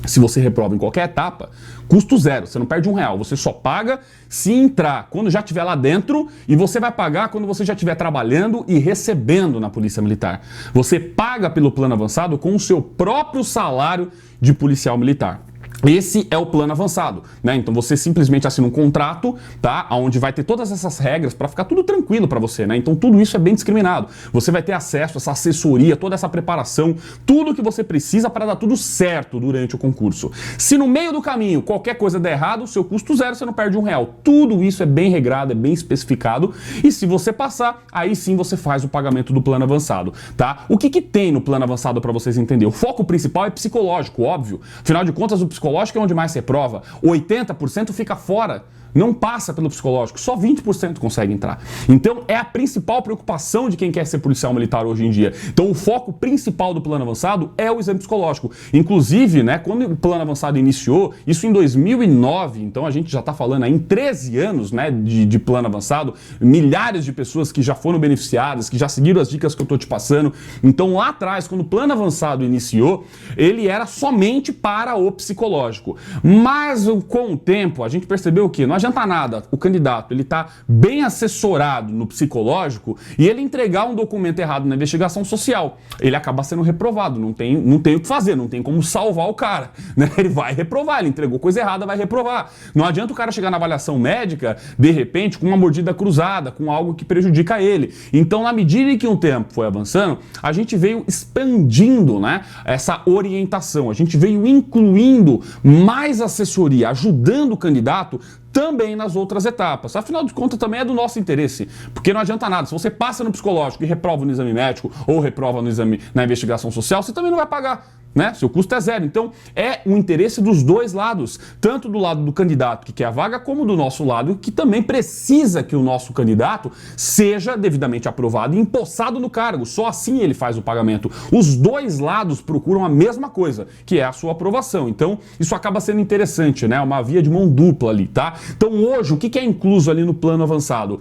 Se você reprova em qualquer etapa, custo zero, você não perde R$1, você só paga se entrar, quando já estiver lá dentro, e você vai pagar quando você já estiver trabalhando e recebendo na Polícia Militar. Você paga pelo plano avançado com o seu próprio salário de policial militar. Esse é o plano avançado, né? Então você simplesmente assina um contrato, tá? Onde vai ter todas essas regras para ficar tudo tranquilo para você, né? Então tudo isso é bem discriminado. Você vai ter acesso a essa assessoria, toda essa preparação, tudo que você precisa para dar tudo certo durante o concurso. Se no meio do caminho qualquer coisa der errado, seu custo zero, você não perde R$1. Tudo isso é bem regrado, é bem especificado. E se você passar, aí sim você faz o pagamento do plano avançado, tá? O que tem no plano avançado para vocês entenderem? O foco principal é psicológico, óbvio. Afinal de contas, o psicológico é onde mais você prova. 80% fica fora. Não passa pelo psicológico, só 20% consegue entrar. Então é a principal preocupação de quem quer ser policial militar hoje em dia. Então o foco principal do plano avançado é o exame psicológico. Inclusive, né, quando o plano avançado iniciou, isso em 2009, então a gente já está falando aí em 13 anos, né, de plano avançado, milhares de pessoas que já foram beneficiadas, que já seguiram as dicas que eu estou te passando. Então lá atrás, quando o plano avançado iniciou, ele era somente para o psicológico. Mas com o tempo, a gente percebeu o quê? Não adianta nada o candidato ele tá bem assessorado no psicológico e ele entregar um documento errado na investigação social. Ele acaba sendo reprovado, não tem o que fazer, não tem como salvar o cara, né? Ele vai reprovar, ele entregou coisa errada, vai reprovar. Não adianta o cara chegar na avaliação médica, de repente, com uma mordida cruzada, com algo que prejudica ele. Então, na medida em que o tempo foi avançando, a gente veio expandindo, né, essa orientação, a gente veio incluindo mais assessoria, ajudando o candidato também nas outras etapas. Afinal de contas, também é do nosso interesse, porque não adianta nada. Se você passa no psicológico e reprova no exame médico ou reprova no exame na investigação social, você também não vai pagar, né? Seu custo é zero. Então, é o interesse dos dois lados, tanto do lado do candidato que quer a vaga, como do nosso lado que também precisa que o nosso candidato seja devidamente aprovado e empossado no cargo. Só assim ele faz o pagamento. Os dois lados procuram a mesma coisa, que é a sua aprovação. Então, isso acaba sendo interessante, né? Uma via de mão dupla ali, tá? Então, hoje, o que é incluso ali no plano avançado?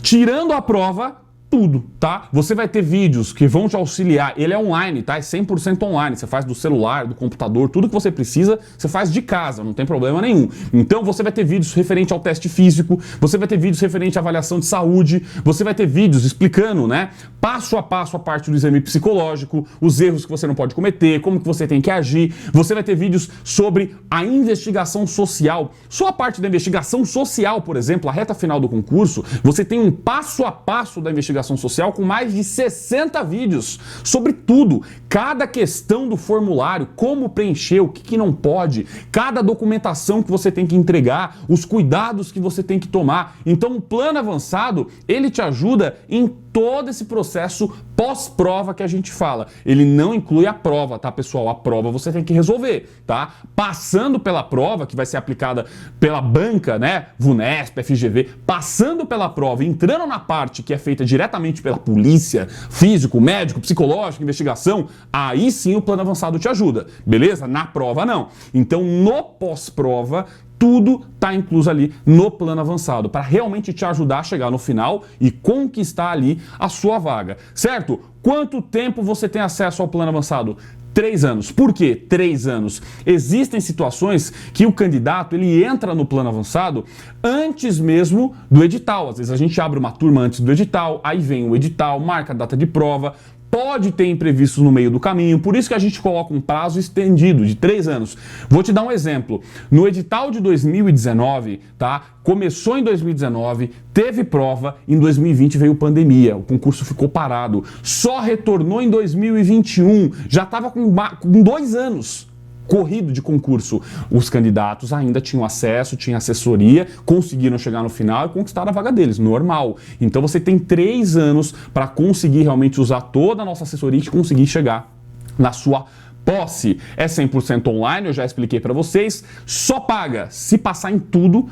Tirando a prova, tudo, tá? Você vai ter vídeos que vão te auxiliar. Ele é online, tá? É 100% online. Você faz do celular, do computador, tudo que você precisa, você faz de casa, não tem problema nenhum. Então você vai ter vídeos referente ao teste físico, você vai ter vídeos referente à avaliação de saúde, você vai ter vídeos explicando, né, passo a passo a parte do exame psicológico, os erros que você não pode cometer, como que você tem que agir. Você vai ter vídeos sobre a investigação social. Só a parte da investigação social, por exemplo, a reta final do concurso, você tem um passo a passo da investigação social com mais de 60 vídeos sobre tudo, cada questão do formulário, como preencher, o que não pode, cada documentação que você tem que entregar, os cuidados que você tem que tomar. Então o plano avançado, ele te ajuda em todo esse processo pós-prova que a gente fala. Ele não inclui a prova, tá, pessoal? A prova você tem que resolver, tá? Passando pela prova, que vai ser aplicada pela banca, né? VUNESP, FGV, passando pela prova, entrando na parte que é feita diretamente pela polícia, físico, médico, psicológico, investigação, aí sim o plano avançado te ajuda, beleza? Na prova não. Então, no pós-prova, tudo está incluso ali no plano avançado, para realmente te ajudar a chegar no final e conquistar ali a sua vaga, certo? Quanto tempo você tem acesso ao plano avançado? 3 anos. Por quê 3 anos? Existem situações que o candidato ele entra no plano avançado antes mesmo do edital. Às vezes a gente abre uma turma antes do edital, aí vem o edital, marca a data de prova, pode ter imprevistos no meio do caminho, por isso que a gente coloca um prazo estendido de 3 anos. Vou te dar um exemplo. No edital de 2019, tá? Começou em 2019, teve prova, em 2020 veio pandemia, o concurso ficou parado. Só retornou em 2021, já estava com 2 anos corrido de concurso. Os candidatos ainda tinham acesso, tinham assessoria, conseguiram chegar no final e conquistar a vaga deles, normal. Então você tem 3 anos para conseguir realmente usar toda a nossa assessoria e conseguir chegar na sua posse. É 100% online, eu já expliquei para vocês, só paga se passar em tudo.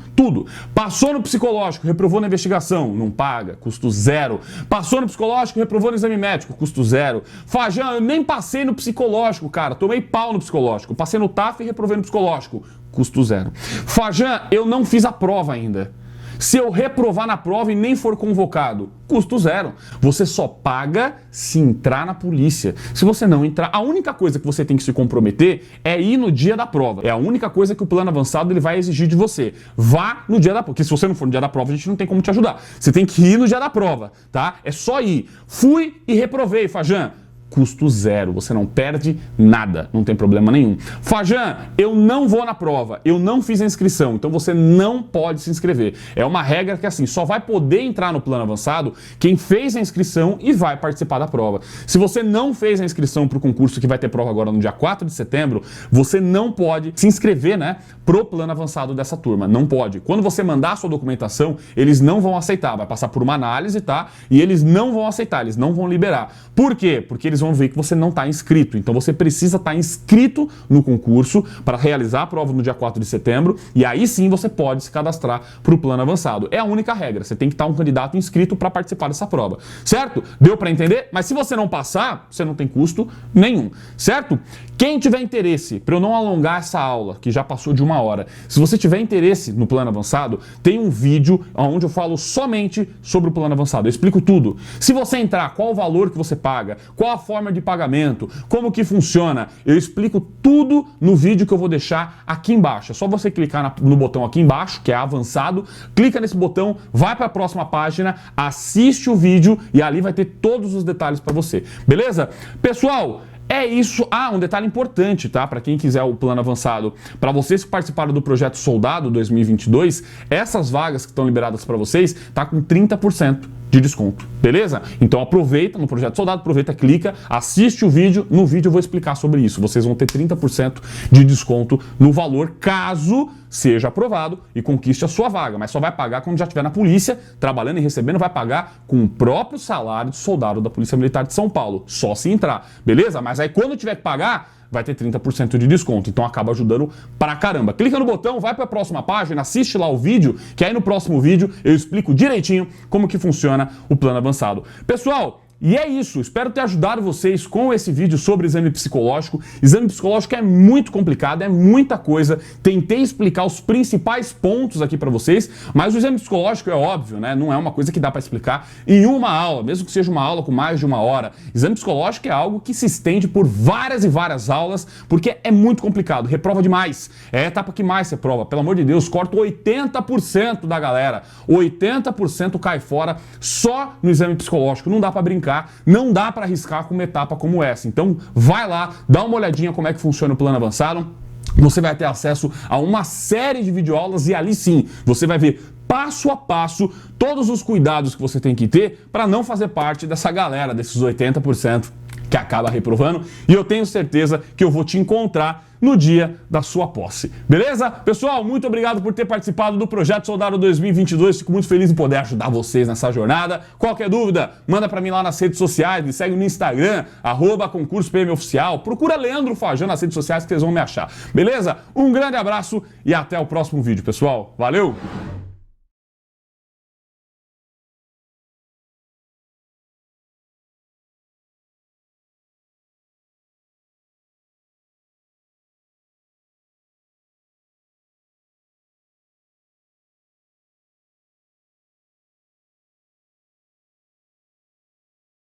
Passou no psicológico, reprovou na investigação, não paga, custo zero. Passou no psicológico, reprovou no exame médico, custo zero. Fajan, eu nem passei no psicológico, cara, tomei pau no psicológico, passei no TAF e reprovei no psicológico, custo zero. Fajan, eu não fiz a prova ainda. Se eu reprovar na prova e nem for convocado, custo zero. Você só paga se entrar na polícia. Se você não entrar, a única coisa que você tem que se comprometer é ir no dia da prova. É a única coisa que o plano avançado ele vai exigir de você. Vá no dia da prova. Porque se você não for no dia da prova, a gente não tem como te ajudar. Você tem que ir no dia da prova, tá? É só ir. Fui e reprovei, Fajan. Custo zero, você não perde nada, não tem problema nenhum. Fajan, eu não vou na prova, eu não fiz a inscrição, então você não pode se inscrever. É uma regra que assim, só vai poder entrar no plano avançado quem fez a inscrição e vai participar da prova. Se você não fez a inscrição para o concurso que vai ter prova agora no dia 4 de setembro, você não pode se inscrever, né, pro plano avançado dessa turma, não pode. Quando você mandar a sua documentação, eles não vão aceitar, vai passar por uma análise, tá? E eles não vão aceitar, eles não vão liberar. Por quê? Porque eles vão ver que você não está inscrito. Então você precisa estar inscrito no concurso para realizar a prova no dia 4 de setembro e aí sim você pode se cadastrar para o plano avançado. É a única regra. Você tem que estar um candidato inscrito para participar dessa prova. Certo? Deu para entender? Mas se você não passar, você não tem custo nenhum. Certo? Quem tiver interesse, para eu não alongar essa aula, que já passou de 1 hora, se você tiver interesse no plano avançado, tem um vídeo onde eu falo somente sobre o plano avançado. Eu explico tudo. Se você entrar, qual o valor que você paga, qual a forma forma de pagamento, como que funciona. Eu explico tudo no vídeo que eu vou deixar aqui embaixo. É só você clicar no botão aqui embaixo, que é avançado, clica nesse botão, vai para a próxima página, assiste o vídeo e ali vai ter todos os detalhes para você. Beleza? Pessoal, é isso. Um detalhe importante, tá? Para quem quiser o plano avançado, para vocês que participaram do Projeto Soldado 2022, essas vagas que estão liberadas para vocês, tá com 30% de desconto, beleza? Então aproveita no Projeto Soldado, aproveita, clica, assiste o vídeo, no vídeo eu vou explicar sobre isso. Vocês vão ter 30% de desconto no valor, caso seja aprovado e conquiste a sua vaga, mas só vai pagar quando já estiver na polícia, trabalhando e recebendo, vai pagar com o próprio salário de soldado da Polícia Militar de São Paulo, só se entrar, beleza? Mas aí quando tiver que pagar, vai ter 30% de desconto, então acaba ajudando pra caramba. Clica no botão, vai pra próxima página, assiste lá o vídeo, que aí no próximo vídeo eu explico direitinho como que funciona o plano avançado. Pessoal, e é isso, espero ter ajudado vocês com esse vídeo sobre exame psicológico. Exame psicológico é muito complicado, é muita coisa. Tentei explicar os principais pontos aqui para vocês, mas o exame psicológico é óbvio, né? Não é uma coisa que dá para explicar em uma aula, mesmo que seja uma aula com mais de uma hora. Exame psicológico é algo que se estende por várias e várias aulas, porque é muito complicado, reprova demais. É a etapa que mais reprova, pelo amor de Deus, corta 80% da galera. 80% cai fora só no exame psicológico, não dá para brincar. Não dá para arriscar com uma etapa como essa. Então vai lá, dá uma olhadinha como é que funciona o plano avançado. Você vai ter acesso a uma série de videoaulas e ali sim, você vai ver passo a passo todos os cuidados que você tem que ter para não fazer parte dessa galera, desses 80% que acaba reprovando. E eu tenho certeza que eu vou te encontrar no dia da sua posse. Beleza? Pessoal, muito obrigado por ter participado do Projeto Soldado 2022. Fico muito feliz em poder ajudar vocês nessa jornada. Qualquer dúvida, manda pra mim lá nas redes sociais, me segue no Instagram, @concurso-PM-oficial. Procura Leandro Fajã nas redes sociais que vocês vão me achar. Beleza? Um grande abraço e até o próximo vídeo, pessoal. Valeu!